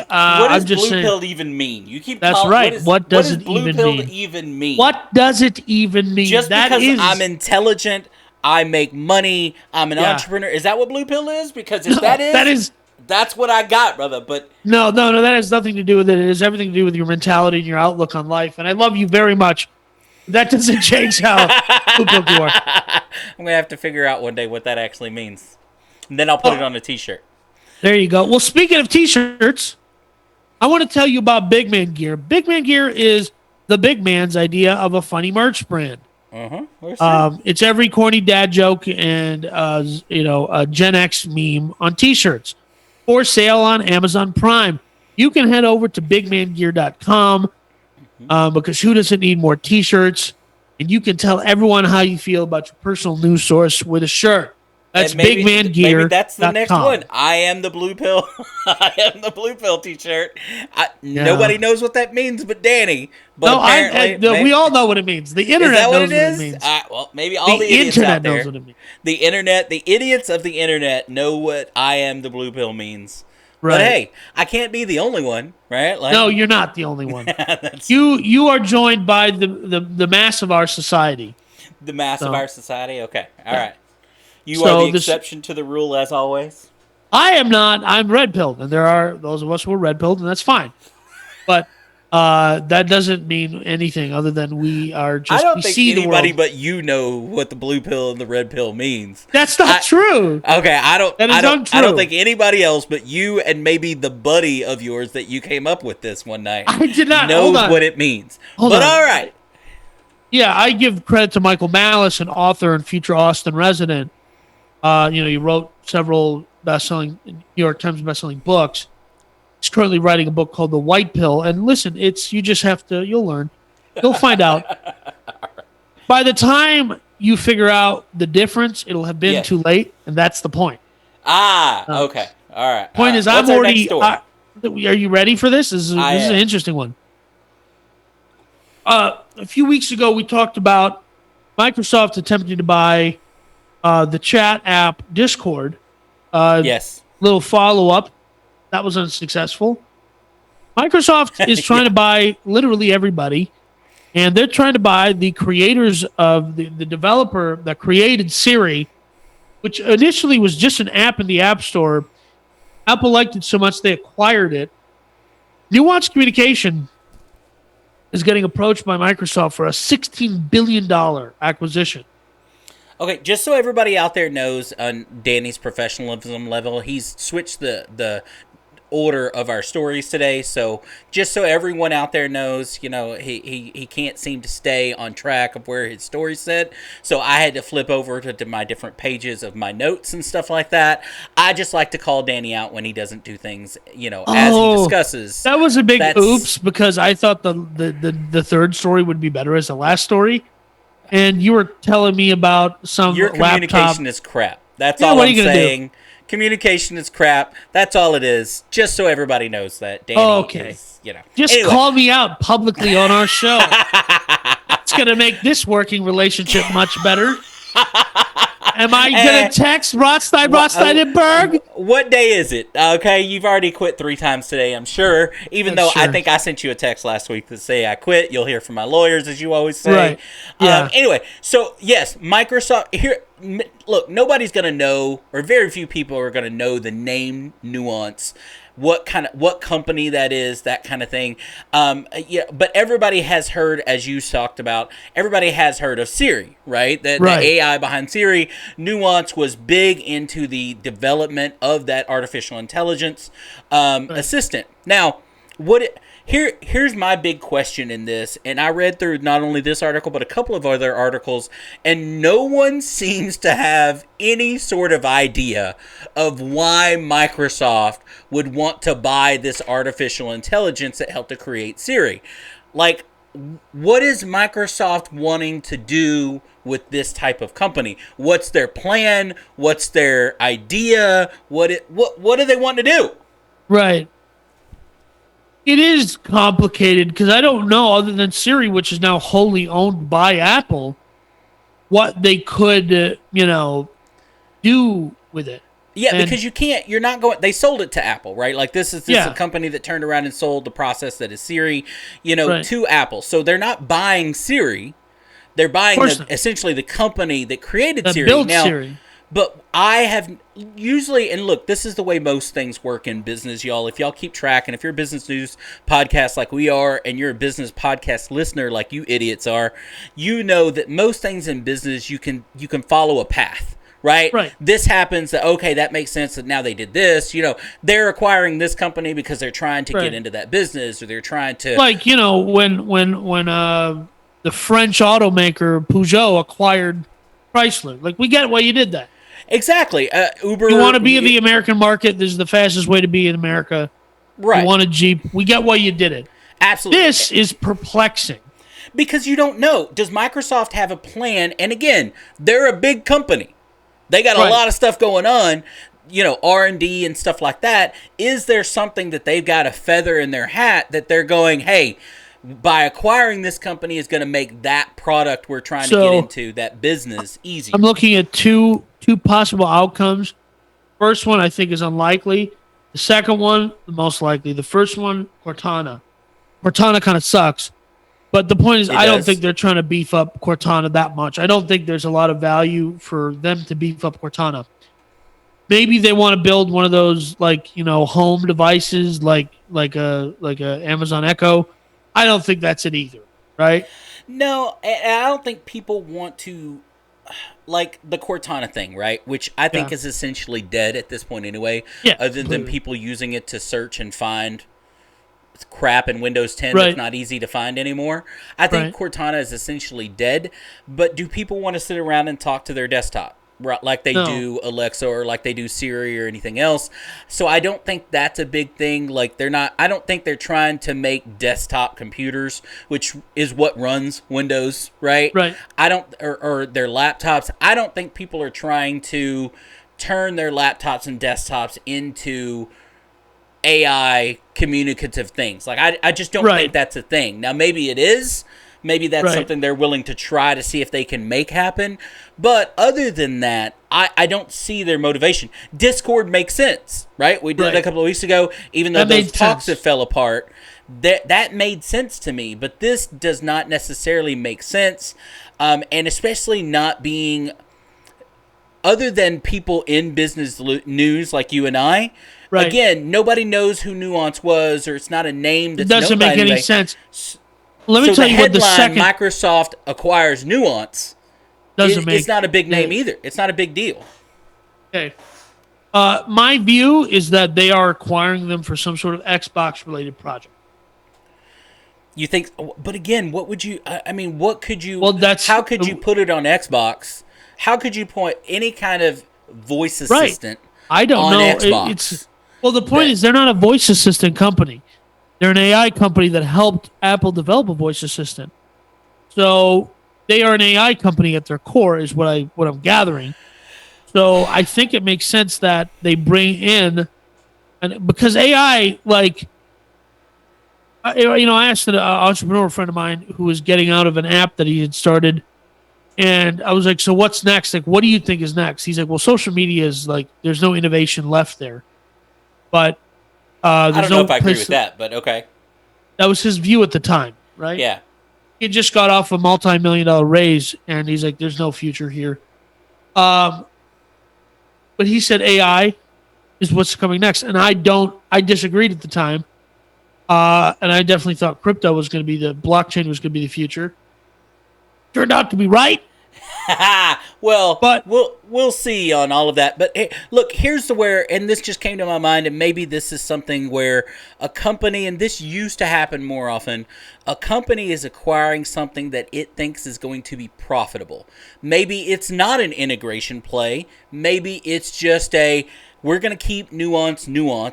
does blue pilled even mean? You keep That's right. What does it even mean? What does it even mean? Just because I'm intelligent, I make money, I'm an entrepreneur. Is that what blue pill is? Because if that's what I got, brother. But no, that has nothing to do with it. It has everything to do with your mentality and your outlook on life. And I love you very much. That doesn't change how blue pilled you are. I'm gonna have to figure out one day what that actually means, and then I'll put it on a T-shirt. There you go. Well, speaking of T-shirts, I want to tell you about Big Man Gear. Big Man Gear is the big man's idea of a funny merch brand. It's every corny dad joke and a Gen X meme on T-shirts for sale on Amazon Prime. You can head over to bigmangear.com because who doesn't need more T-shirts? And you can tell everyone how you feel about your personal news source with a shirt. That's bigmangear.com. Maybe that's the next one. I am the blue pill. I am the blue pill T-shirt. Nobody knows what that means, but Danny. But apparently, we all know what it means. The internet knows what it means. Well, maybe all the idiots internet out there knows what it means. The internet, the idiots of the internet know what I am the blue pill means. Right. But hey, I can't be the only one, right? No, you're not the only one. You are joined by the mass of our society. The mass of our society? Okay. All right. You are the exception to the rule, as always? I am not. I'm red-pilled, and there are those of us who are red-pilled, and that's fine. But that doesn't mean anything other than we are just. I don't think anybody but you know what the blue pill and the red pill means. That's not true. Okay, I don't. That is untrue. I don't think anybody else but you and maybe the buddy of yours that you came up with this one night. I did not knows what it means. All right. Yeah, I give credit to Michael Malice, an author and future Austin resident. He wrote several New York Times bestselling books. He's currently writing a book called The White Pill. And listen, you'll learn. You'll find out. By the time you figure out the difference, it'll have been too late. And that's the point. Okay. All right. Point is, I'm already. Are you ready for this? This is an interesting one. A few weeks ago, we talked about Microsoft attempting to buy the chat app Discord. Yes. Little follow-up. That was unsuccessful. Microsoft is trying to buy literally everybody, and they're trying to buy the creators of the developer that created Siri, which initially was just an app in the App Store. Apple liked it so much they acquired it. Nuance Communication is getting approached by Microsoft for a $16 billion acquisition. Okay, just so everybody out there knows, on Danny's professionalism level, he's switched the order of our stories today. So just so everyone out there knows, you know, he can't seem to stay on track of where his story's set. So I had to flip over to my different pages of my notes and stuff like that. I just like to call Danny out when he doesn't do things, you know, as he discusses. That was a big oops, because I thought the third story would be better as the last story. And you were telling me about some Your communication is crap. That's all I'm saying. Communication is crap. That's all it is. Just so everybody knows that. Danny is, you know. Just call me out publicly on our show. It's going to make this working relationship much better. Am I going to text Rothsteinberg? What day is it? Okay, you've already quit 3 times today, I'm sure. Even though I think I sent you a text last week to say I quit. You'll hear from my lawyers, as you always say. Right. Yeah. Anyway, so yes, Microsoft here. Look, nobody's going to know, or very few people are going to know the name nuance, what company that is, that kind of thing. Yeah, but everybody has heard, as you talked about, everybody has heard of Siri, right? The AI behind Siri. Nuance was big into the development of that artificial intelligence assistant. Now, here's my big question in this, and I read through not only this article but a couple of other articles, and no one seems to have any sort of idea of why Microsoft would want to buy this artificial intelligence that helped to create Siri. Like, what is Microsoft wanting to do with this type of company? What's their plan? What's their idea? What do they want to do? Right. It is complicated because I don't know, other than Siri, which is now wholly owned by Apple, what they could, do with it. Yeah, because you're not going, they sold it to Apple, right? Like this is a company that turned around and sold the process that is Siri, to Apple. So they're not buying Siri. They're buying essentially the company that created Siri. Built Siri. But I have usually, and look, this is the way most things work in business, y'all. If y'all keep track, and if you're a business news podcast like we are, and you're a business podcast listener like you idiots are, you know that most things in business, you can follow a path. Right? This happens, that makes sense that now they did this. They're acquiring this company because they're trying to get into that business, or they're trying to... Like, when the French automaker Peugeot acquired Chrysler. Like, we get why you did that. Exactly. Uber... You want to be in the American market, this is the fastest way to be in America. Right. You want a Jeep. We get why you did it. Absolutely. This is perplexing. Because you don't know. Does Microsoft have a plan? And again, they're a big company. They got a lot of stuff going on, R&D and stuff like that. Is there something that they've got a feather in their hat that they're going, hey, by acquiring this company is going to make that product we're trying to get into, that business, easier? I'm looking at two possible outcomes. First one I think is unlikely. The second one, the most likely. The first one, Cortana. Cortana kind of sucks. But the point is, I don't think they're trying to beef up Cortana that much. I don't think there's a lot of value for them to beef up Cortana. Maybe they want to build one of those, home devices, like a Amazon Echo. I don't think that's it either, right? No, I don't think people want to, like the Cortana thing, right? Which I think is essentially dead at this point anyway. Yeah, other than people using it to search and find crap in Windows 10 that's not easy to find anymore. I think Cortana is essentially dead, but do people want to sit around and talk to their desktop like they do Alexa or like they do Siri or anything else? So I don't think that's a big thing. Like I don't think they're trying to make desktop computers, which is what runs Windows, right? Right. Or their laptops. I don't think people are trying to turn their laptops and desktops into AI communicative things. Like I just don't think that's a thing. Now maybe it is. Maybe that's something they're willing to try to see if they can make happen. But other than that, I don't see their motivation. Discord makes sense, right? We did it a couple of weeks ago. Even though those talks have fell apart, that made sense to me. But this does not necessarily make sense, and especially not being, other than people in business news like you and I. Right. Again, nobody knows who Nuance was, or it's not a name that's known by anybody. It doesn't make any sense. Let me tell you what the second Microsoft acquires Nuance, it's not a big name either. It's not a big deal. Okay. My view is that they are acquiring them for some sort of Xbox-related project. You think? But again, what would you? I mean, what could you? Well, how could you put it on Xbox? How could you point any kind of voice assistant? I don't know. Xbox? The point is they're not a voice assistant company. They're an AI company that helped Apple develop a voice assistant. So they are an AI company at their core, is what I'm gathering. So I think it makes sense that they bring in, and because AI, like, I asked an entrepreneur friend of mine who was getting out of an app that he had started, and I was like, "So what's next? Like, what do you think is next?" He's like, "Well, social media is like, there's no innovation left there." But I don't know if I agree with that, but okay. That was his view at the time, right? Yeah. He just got off a multi-million-dollar raise, and he's like, "There's no future here." But he said AI is what's coming next, and I disagreed at the time, and I definitely thought crypto was going to be blockchain was going to be the future. Turned out to be right. Well, but we'll see on all of that. But hey, look, here's where, and this just came to my mind, and maybe this is something where a company, and this used to happen more often, a company is acquiring something that it thinks is going to be profitable. Maybe it's not an integration play. Maybe it's just we're going to keep nuance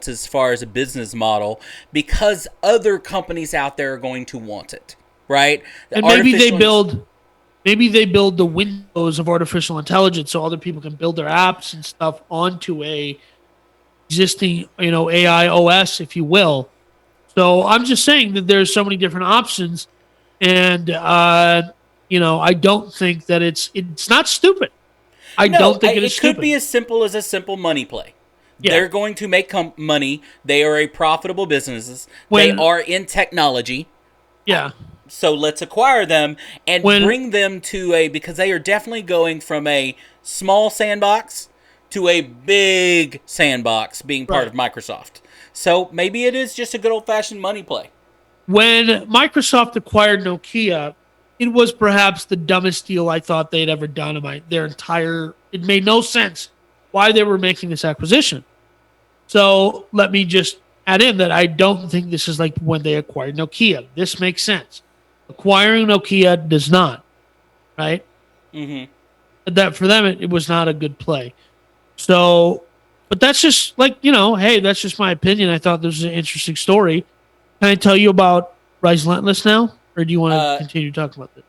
as far as a business model because other companies out there are going to want it, right? And maybe they build the windows of artificial intelligence so other people can build their apps and stuff onto a existing, AI OS, if you will. So I'm just saying that there's so many different options, and I don't think that it's not stupid. I don't think it is stupid. It could be as simple as a simple money play. Yeah. They're going to make money. They are a profitable business. They are in technology. Yeah. So let's acquire them and bring them to because they are definitely going from a small sandbox to a big sandbox being part of Microsoft. So maybe it is just a good old-fashioned money play. When Microsoft acquired Nokia, it was perhaps the dumbest deal I thought they'd ever done in their entire... It made no sense why they were making this acquisition. So let me just add in that I don't think this is like when they acquired Nokia. This makes sense. Acquiring Nokia does not, right? Mm-hmm. That for them, it was not a good play. So, but that's just like, hey, that's just my opinion. I thought this was an interesting story. Can I tell you about Rise Relentless now? Or do you want to continue talking about this?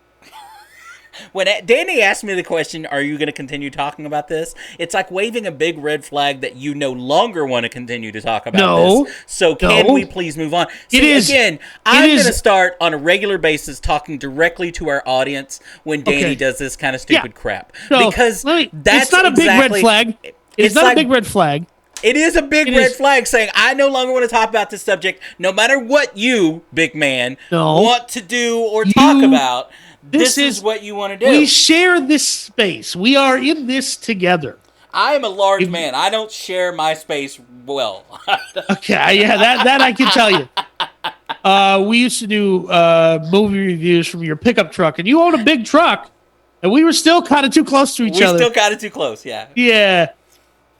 When Danny asked me the question, are you going to continue talking about this? It's like waving a big red flag that you no longer want to continue to talk about this. So can we please move on? I'm going to start on a regular basis talking directly to our audience when Danny does this kind of stupid crap. So, because it's not a big red flag. It's not a big red flag. It is a big red flag saying, I no longer want to talk about this subject, no matter what you, big man, want to do or talk about. This is what you want to do. We share this space. We are in this together. I am a large man. I don't share my space well. Okay, yeah, that I can tell you. We used to do movie reviews from your pickup truck, and you own a big truck, and we were still kind of too close to each other. We still kind of too close, yeah. Yeah.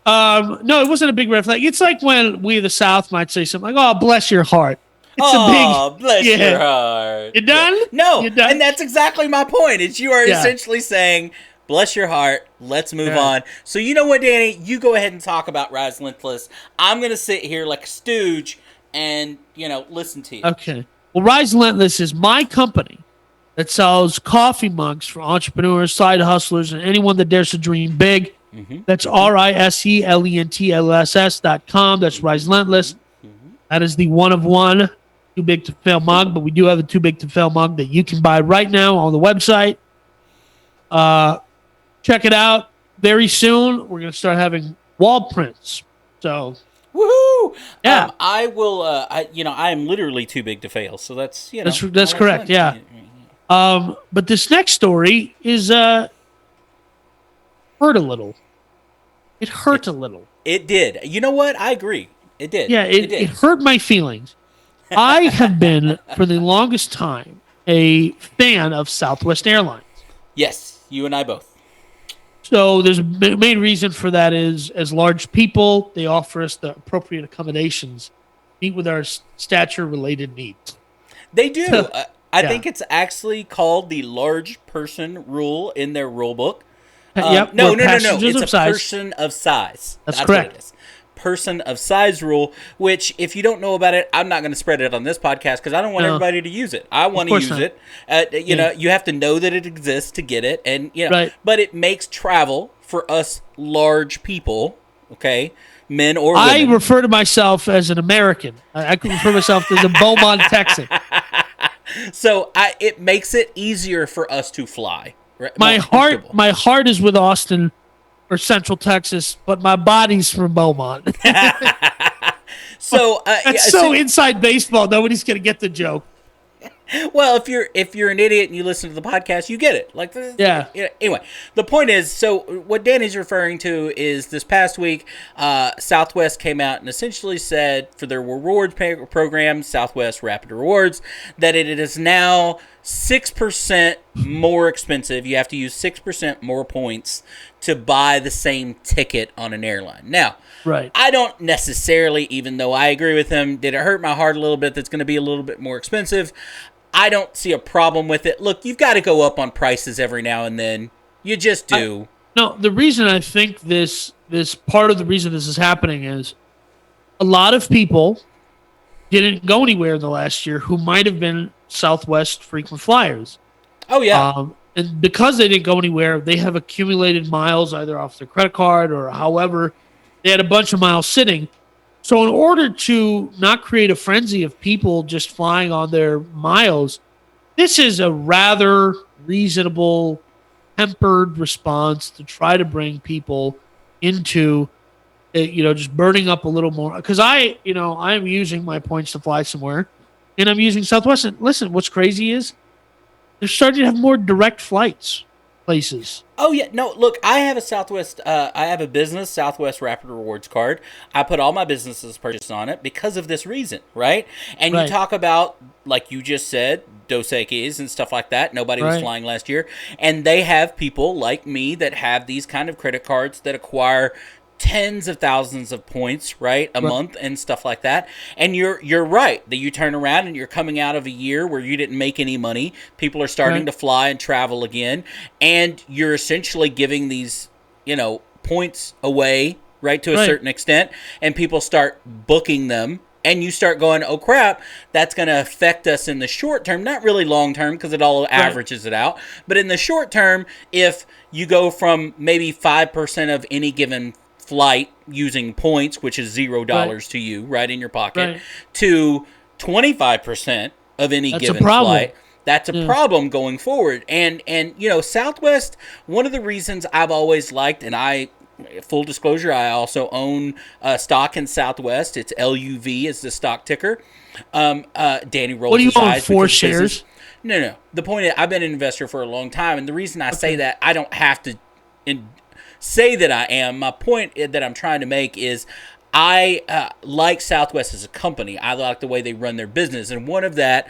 No, it wasn't a big red flag. It's like when we, the South, might say something like, "Oh, bless your heart." It's bless your heart. You done? Yeah. No, you done? And that's exactly my point. Is you are essentially saying, bless your heart, let's move on. So you know what, Danny? You go ahead and talk about Rise Relentless. I'm going to sit here like a stooge and, listen to you. Okay. Well, Rise Relentless is my company that sells coffee mugs for entrepreneurs, side hustlers, and anyone that dares to dream big. Mm-hmm. That's RISELENTLSS.com. That's Rise Relentless. Mm-hmm. That is the one of one too big to fail mug, but we do have a too big to fail mug that you can buy right now on the website. Check it out. Very soon, we're going to start having wall prints. So, woohoo! Yeah, I will. I am literally too big to fail. So that's that's correct. Yeah. But this next story is hurt a little. It hurt a little. It did. You know what? I agree. It did. Yeah, it hurt my feelings. I have been, for the longest time, a fan of Southwest Airlines. Yes, you and I both. So there's a main reason for that is as large people, they offer us the appropriate accommodations, meet with our stature related needs. They do. I Yeah. think it's actually called the large person rule in their rule book. Yep. No. we're It's passengers a of size. person of size. That's What correct. it is. Person of size rule, which if you don't know about it, I'm not going to spread it on this podcast because I don't want No. everybody to use it. I want to course use not. it. You know, you have to know that it exists to get it, and you know, Right. but it makes travel for us large people, okay, men or I women. refer to myself as an American. I can refer myself as a Beaumont Texan. So it makes it easier for us to fly. Right? My More comfortable. my heart is with Austin or Central Texas, but my body's from Beaumont. So That's so inside baseball. Nobody's gonna get the joke. well, if you're an idiot and you listen to the podcast, you get it. Like, Yeah. Anyway, the point is, so what Danny's referring to is this past week, Southwest came out and essentially said for their rewards program, Southwest Rapid Rewards, that it is now 6% more expensive. You have to use 6% more points to buy the same ticket on an airline. Now, Right. I don't necessarily, even though I agree with him, did it hurt my heart a little bit that's going to be a little bit more expensive? I don't see a problem with it. Look, you've got to go up on prices every now and then. You just do. No, the reason I think this part of the reason this is happening is a lot of people didn't go anywhere in the last year who might have been Southwest frequent flyers. Oh, yeah. And because they didn't go anywhere, they have accumulated miles either off their credit card or however. They had a bunch of miles sitting. So in order to not create a frenzy of people just flying on their miles, this is a rather reasonable, tempered response to try to bring people into, just burning up a little more. Because I am using my points to fly somewhere, and I'm using Southwest. And listen, what's crazy is they're starting to have more direct flights places. Oh, yeah. No, look, I have a Southwest, I have a business Southwest Rapid Rewards card. I put all my businesses purchased on it because of this reason, right? And Right. you talk about, like you just said, Dos Equis and stuff like that. Nobody was Right. flying last year. And they have people like me that have these kind of credit cards that acquire tens of thousands of points, right, a month and stuff like that. And you're right that you turn around and you're coming out of a year where you didn't make any money. People are starting to fly and travel again, and you're essentially giving these, points away, right, to a certain extent, and people start booking them. And you start going, oh, crap, that's going to affect us in the short term. Not really long term because it all averages it out. But in the short term, if you go from maybe 5% of any given flight using points, which is $0 to you, right in your pocket, to 25% of any given flight. That's a problem going forward. And Southwest, one of the reasons I've always liked, and full disclosure, I also own stock in Southwest. It's LUV is the stock ticker. Danny rolls his eyes. What do you own, 4 shares? No. The point is, I've been an investor for a long time, and the reason I say that, I don't have to say that I am. My point that I'm trying to make is I like Southwest as a company. I like the way they run their business, and one of that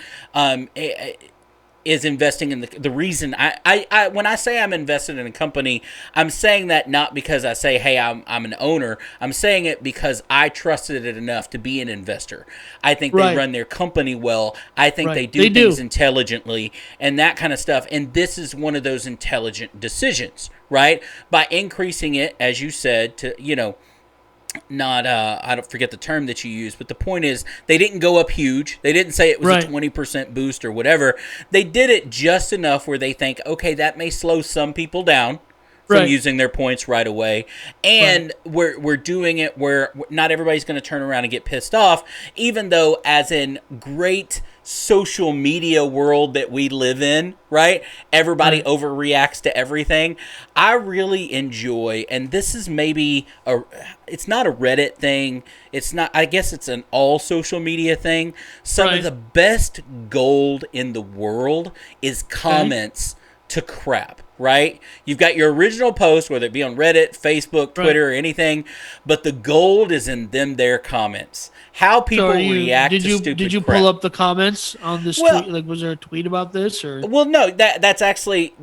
is investing in the reason I when I say I'm invested in a company, I'm saying that not because I say, hey, I'm an owner. I'm saying it because I trusted it enough to be an investor. I think they run their company well. I think they do things intelligently and that kind of stuff. And this is one of those intelligent decisions, right? By increasing it, as you said, to, not I don't forget the term that you used, but the point is they didn't go up huge. They didn't say it was a 20% boost or whatever. They did it just enough where they think, okay, that may slow some people down from using their points right away. And we're doing it where not everybody's going to turn around and get pissed off, even though as in great social media world that we live in, right? Everybody overreacts to everything. I really enjoy, and this is maybe it's not a Reddit thing. It's not, I guess it's an all social media thing. Some of the best gold in the world is comments to crap, right? You've got your original post, whether it be on Reddit, Facebook, Twitter, or anything, but the gold is in their comments. How people react to stupid crap. Did you pull up the comments on this tweet? Like, was there a tweet about this? Or well, no, that's actually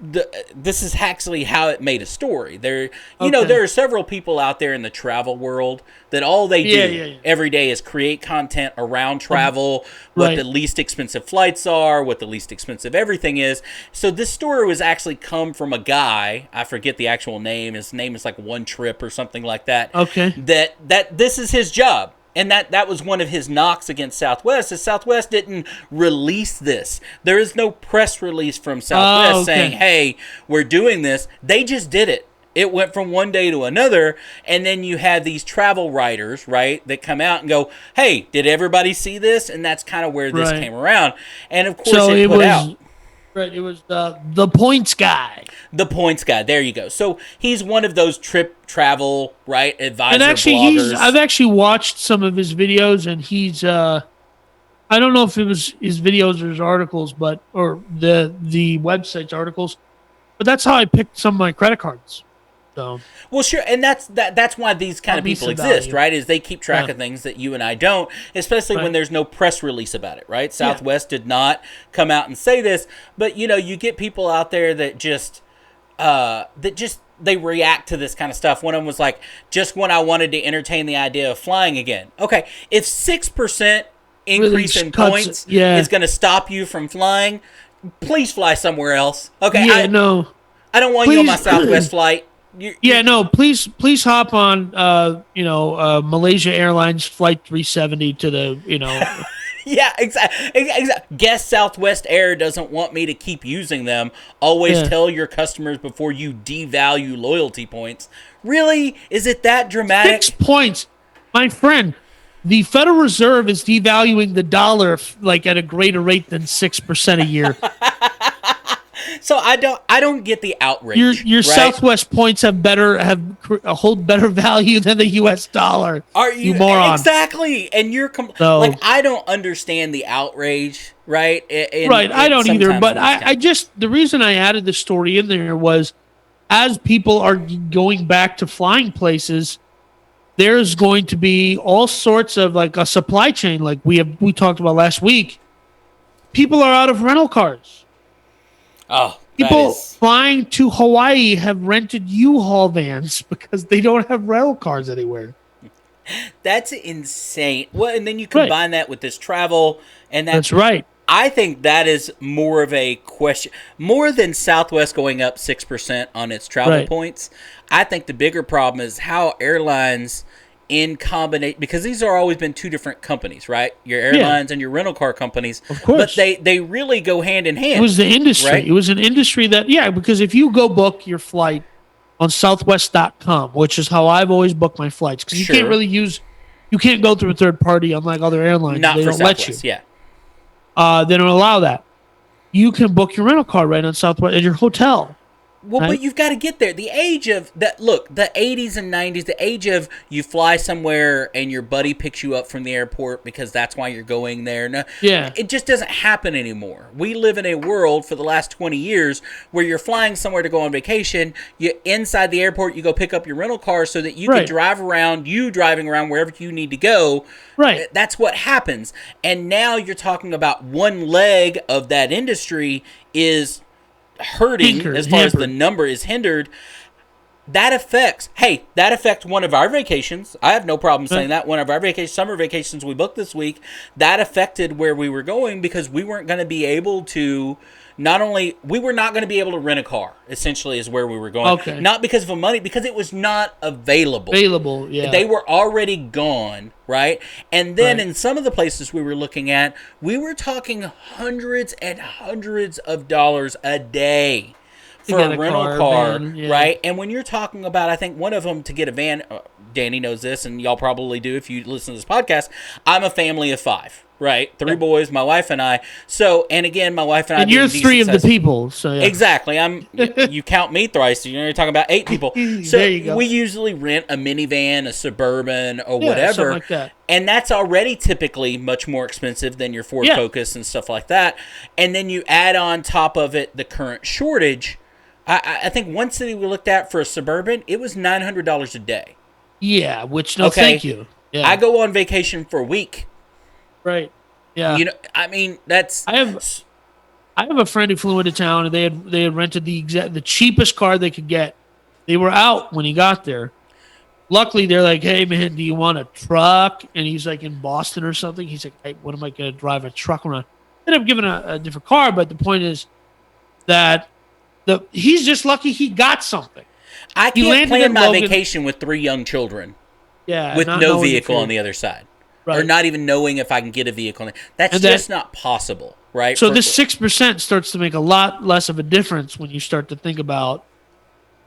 this is actually how it made a story. There are several people out there in the travel world that all they do every day is create content around travel, what the least expensive flights are, what the least expensive everything is. So this story was actually come from a guy, I forget the actual name. His name is like One Trip or something like that. Okay. That this is his job. And that was one of his knocks against Southwest, is Southwest didn't release this. There is no press release from Southwest saying, hey, we're doing this. They just did it. It went from one day to another, and then you have these travel writers, right, that come out and go, hey, did everybody see this? And that's kind of where this came around. And, of course, it put out. Right, it was the points guy. The points guy, there you go. So he's one of those travel, right, advisor and actually, bloggers. I've actually watched some of his videos, and he's I don't know if it was his videos or his articles, or the website's articles, but that's how I picked some of my credit cards. So. Well, sure, and that's why these kind of people exist, right? Is they keep track of things that you and I don't, especially when there's no press release about it, right? Southwest did not come out and say this, but you get people out there that just they react to this kind of stuff. One of them was like, just when I wanted to entertain the idea of flying again. Okay, if 6% increase in points is going to stop you from flying, please fly somewhere else. Okay, I don't want you on my Southwest flight. Please hop on Malaysia Airlines flight 370 to the Yeah, exactly. Guess Southwest Air doesn't want me to keep using them. Always tell your customers before you devalue loyalty points. Really? Is it that dramatic? 6 points. My friend, the Federal Reserve is devaluing the dollar like at a greater rate than 6% a year. So I don't get the outrage. Your Southwest points hold better value than the U.S. dollar. Are you moron? Exactly, and you're I don't understand the outrage, right? I don't either. But I just the reason I added the story in there was, as people are going back to flying places, there's going to be all sorts of like a supply chain, like we talked about last week. People are out of rental cars. Oh, people flying to Hawaii have rented U-Haul vans because they don't have rental cars anywhere. That's insane. Well, and then you combine that with this travel, and that's right. I think that is more of a question, more than Southwest going up 6% on its travel points. I think the bigger problem is how airlines in combination, because these are always been two different companies, right? Your airlines and your rental car companies. Of course. But they really go hand in hand. It was the industry. Right? It was an industry that, because if you go book your flight on southwest.com, which is how I've always booked my flights, because you can't really you can't go through a third party unlike other airlines. Not they for don't Southwest, let you. They don't allow that. You can book your rental car right on Southwest at your hotel. Well, but you've got to get there. The age of that, look, the 80s and 90s, the age of you fly somewhere and your buddy picks you up from the airport because that's why you're going there. No, it just doesn't happen anymore. We live in a world for the last 20 years where you're flying somewhere to go on vacation. You inside the airport, you go pick up your rental car so that you can drive around, driving around wherever you need to go. Right. That's what happens. And now you're talking about one leg of that industry is hurting as far as the number is hindered. That affects one of our vacations. I have no problem saying that. One of our summer vacations we booked this week, that affected where we were going because we weren't going to be able to we were not going to be able to rent a car, essentially, is where we were going. Okay. Not because of money, because it was not available. They were already gone, right? And then in some of the places we were looking at, we were talking hundreds and hundreds of dollars a day for a rental car, right? And when you're talking about, I think one of them to get a van, Danny knows this, and y'all probably do if you listen to this podcast, I'm a family of 5. Right, 3 boys, my wife and I. So, and again, my wife and I. And you're 3 of the people, so exactly. You count me thrice. You're talking about 8 people. So there you go. We usually rent a minivan, a Suburban, or whatever, something like that. And that's already typically much more expensive than your Ford Focus and stuff like that. And then you add on top of it the current shortage. I think one city we looked at for a Suburban, it was $900 a day. Yeah, which thank you. Yeah. I go on vacation for a week. Right. Yeah. I mean, that's. I I have a friend who flew into town, and they had rented the cheapest car they could get. They were out when he got there. Luckily, they're like, "Hey, man, do you want a truck?" And he's like in Boston or something. He's like, "Hey, what am I going to drive a truck around?" Ended up giving a different car, but the point is that he's just lucky he got something. I can't plan my vacation with 3 young children. Yeah, with no vehicle on the other side. Right. Or not even knowing if I can get a vehicle. That's just not possible, right? So this 6% starts to make a lot less of a difference when you start to think about,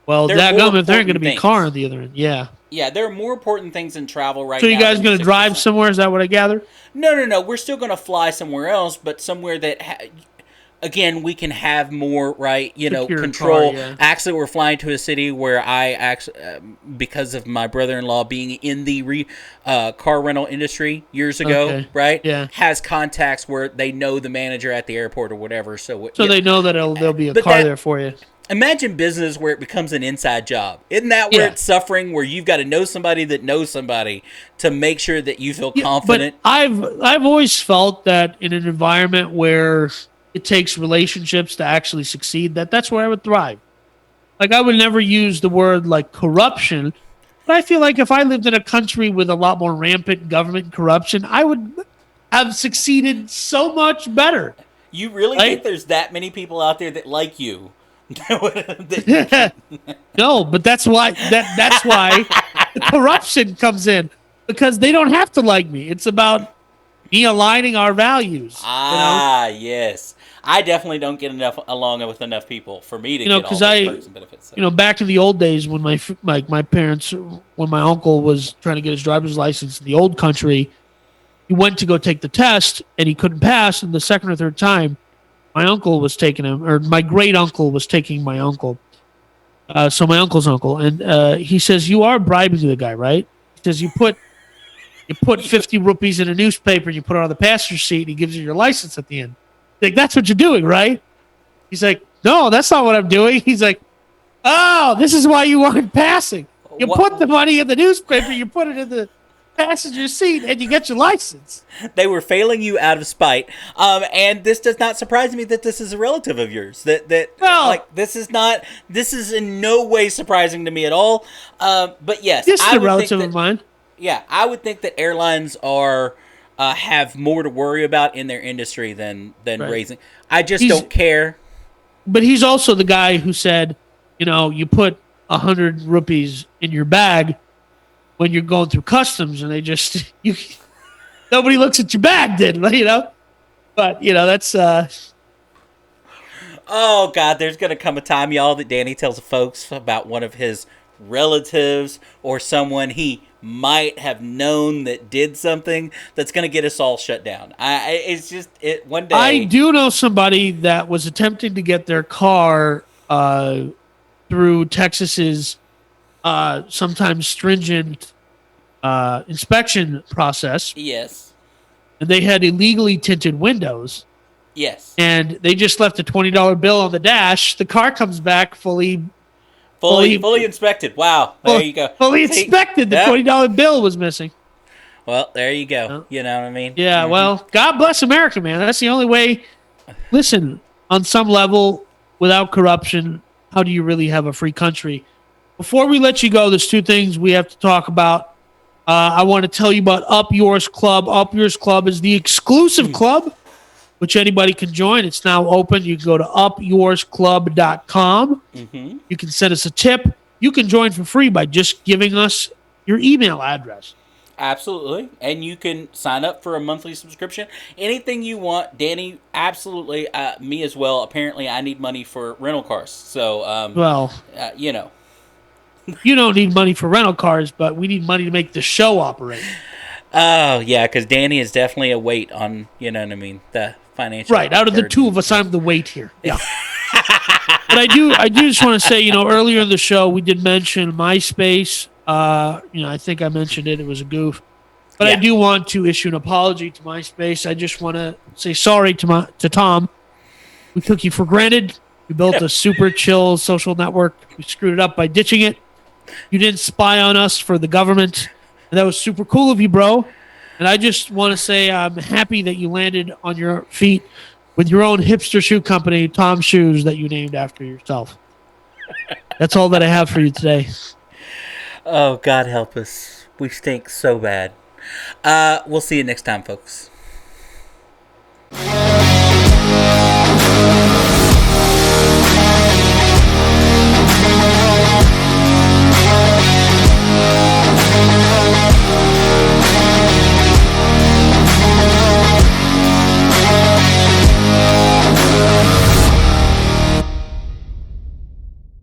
well, if there ain't going to be a car on the other end. Yeah. Yeah, there are more important things in travel right now. So you guys going to drive somewhere? Is that what I gather? No. We're still going to fly somewhere else, but somewhere that... Again, we can have more, right, secure control. Car, yeah. Actually, we're flying to a city where I actually, because of my brother-in-law being in the car rental industry years ago, right, has contacts where they know the manager at the airport or whatever. So they know that there'll be a car there for you. Imagine business where it becomes an inside job. Isn't that where it's suffering, where you've got to know somebody that knows somebody to make sure that you feel confident? But I've always felt that in an environment where it takes relationships to actually succeed, that's where I would thrive. Like, I would never use the word like corruption, but I feel like if I lived in a country with a lot more rampant government corruption, I would have succeeded so much better. You really think there's that many people out there that like you? No, but that's why the corruption comes in, because they don't have to like me. It's about me aligning our values. Yes. I definitely don't get along with enough people for me to get all those perks and benefits. So. Back in the old days when my parents, when my uncle was trying to get his driver's license in the old country, he went to go take the test and he couldn't pass. And the second or third time, my uncle was taking him, or my great uncle was taking my uncle. So my uncle's uncle, and he says, "You are bribing the guy, right?" He says, "You put 50 rupees in a newspaper and you put it on the passenger seat, and he gives you your license at the end. Like, that's what you're doing, right?" He's like, "No, that's not what I'm doing." He's like, "Oh, this is why you weren't passing. You put the money in the newspaper, you put it in the passenger seat, and you get your license." They were failing you out of spite. And this does not surprise me that this is a relative of yours. This is in no way surprising to me at all. But yes, this is a relative of mine. Yeah, I would think that airlines are have more to worry about in their industry than raising. I just don't care. But he's also the guy who said, you put 100 rupees in your bag when you're going through customs, and they just nobody looks at your bag, But that's. Oh God, there's gonna come a time, y'all, that Danny tells folks about one of his relatives or someone he might have known that did something that's going to get us all shut down. One day. I do know somebody that was attempting to get their car through Texas's sometimes stringent inspection process. Yes. And they had illegally tinted windows. Yes. And they just left a $20 bill on the dash. The car comes back fully inspected. Wow. There you go. Fully inspected. The $20 bill was missing. Well, there you go. You know what I mean? Yeah, mm-hmm. Well, God bless America, man. That's the only way. Listen, on some level, without corruption, how do you really have a free country? Before we let you go, there's 2 things we have to talk about. I want to tell you about Up Yours Club. Up Yours Club is the exclusive club, which anybody can join. It's now open. You can go to upyoursclub.com. Mm-hmm. You can send us a tip. You can join for free by just giving us your email address. Absolutely. And you can sign up for a monthly subscription. Anything you want. Danny, absolutely. Me as well. Apparently, I need money for rental cars. So, You don't need money for rental cars, but we need money to make the show operate. Oh, yeah, because Danny is definitely a weight on, the financial. Right, out of the 2 of us, I'm the weight here. Yeah. But I do just want to say, earlier in the show, we did mention MySpace. I think I mentioned it. It was a goof. But I do want to issue an apology to MySpace. I just want to say sorry to Tom. We took you for granted. We built a super chill social network. We screwed it up by ditching it. You didn't spy on us for the government. And that was super cool of you, bro. And I just want to say I'm happy that you landed on your feet with your own hipster shoe company, Tom Shoes, that you named after yourself. That's all that I have for you today. Oh, God help us. We stink so bad. We'll see you next time, folks.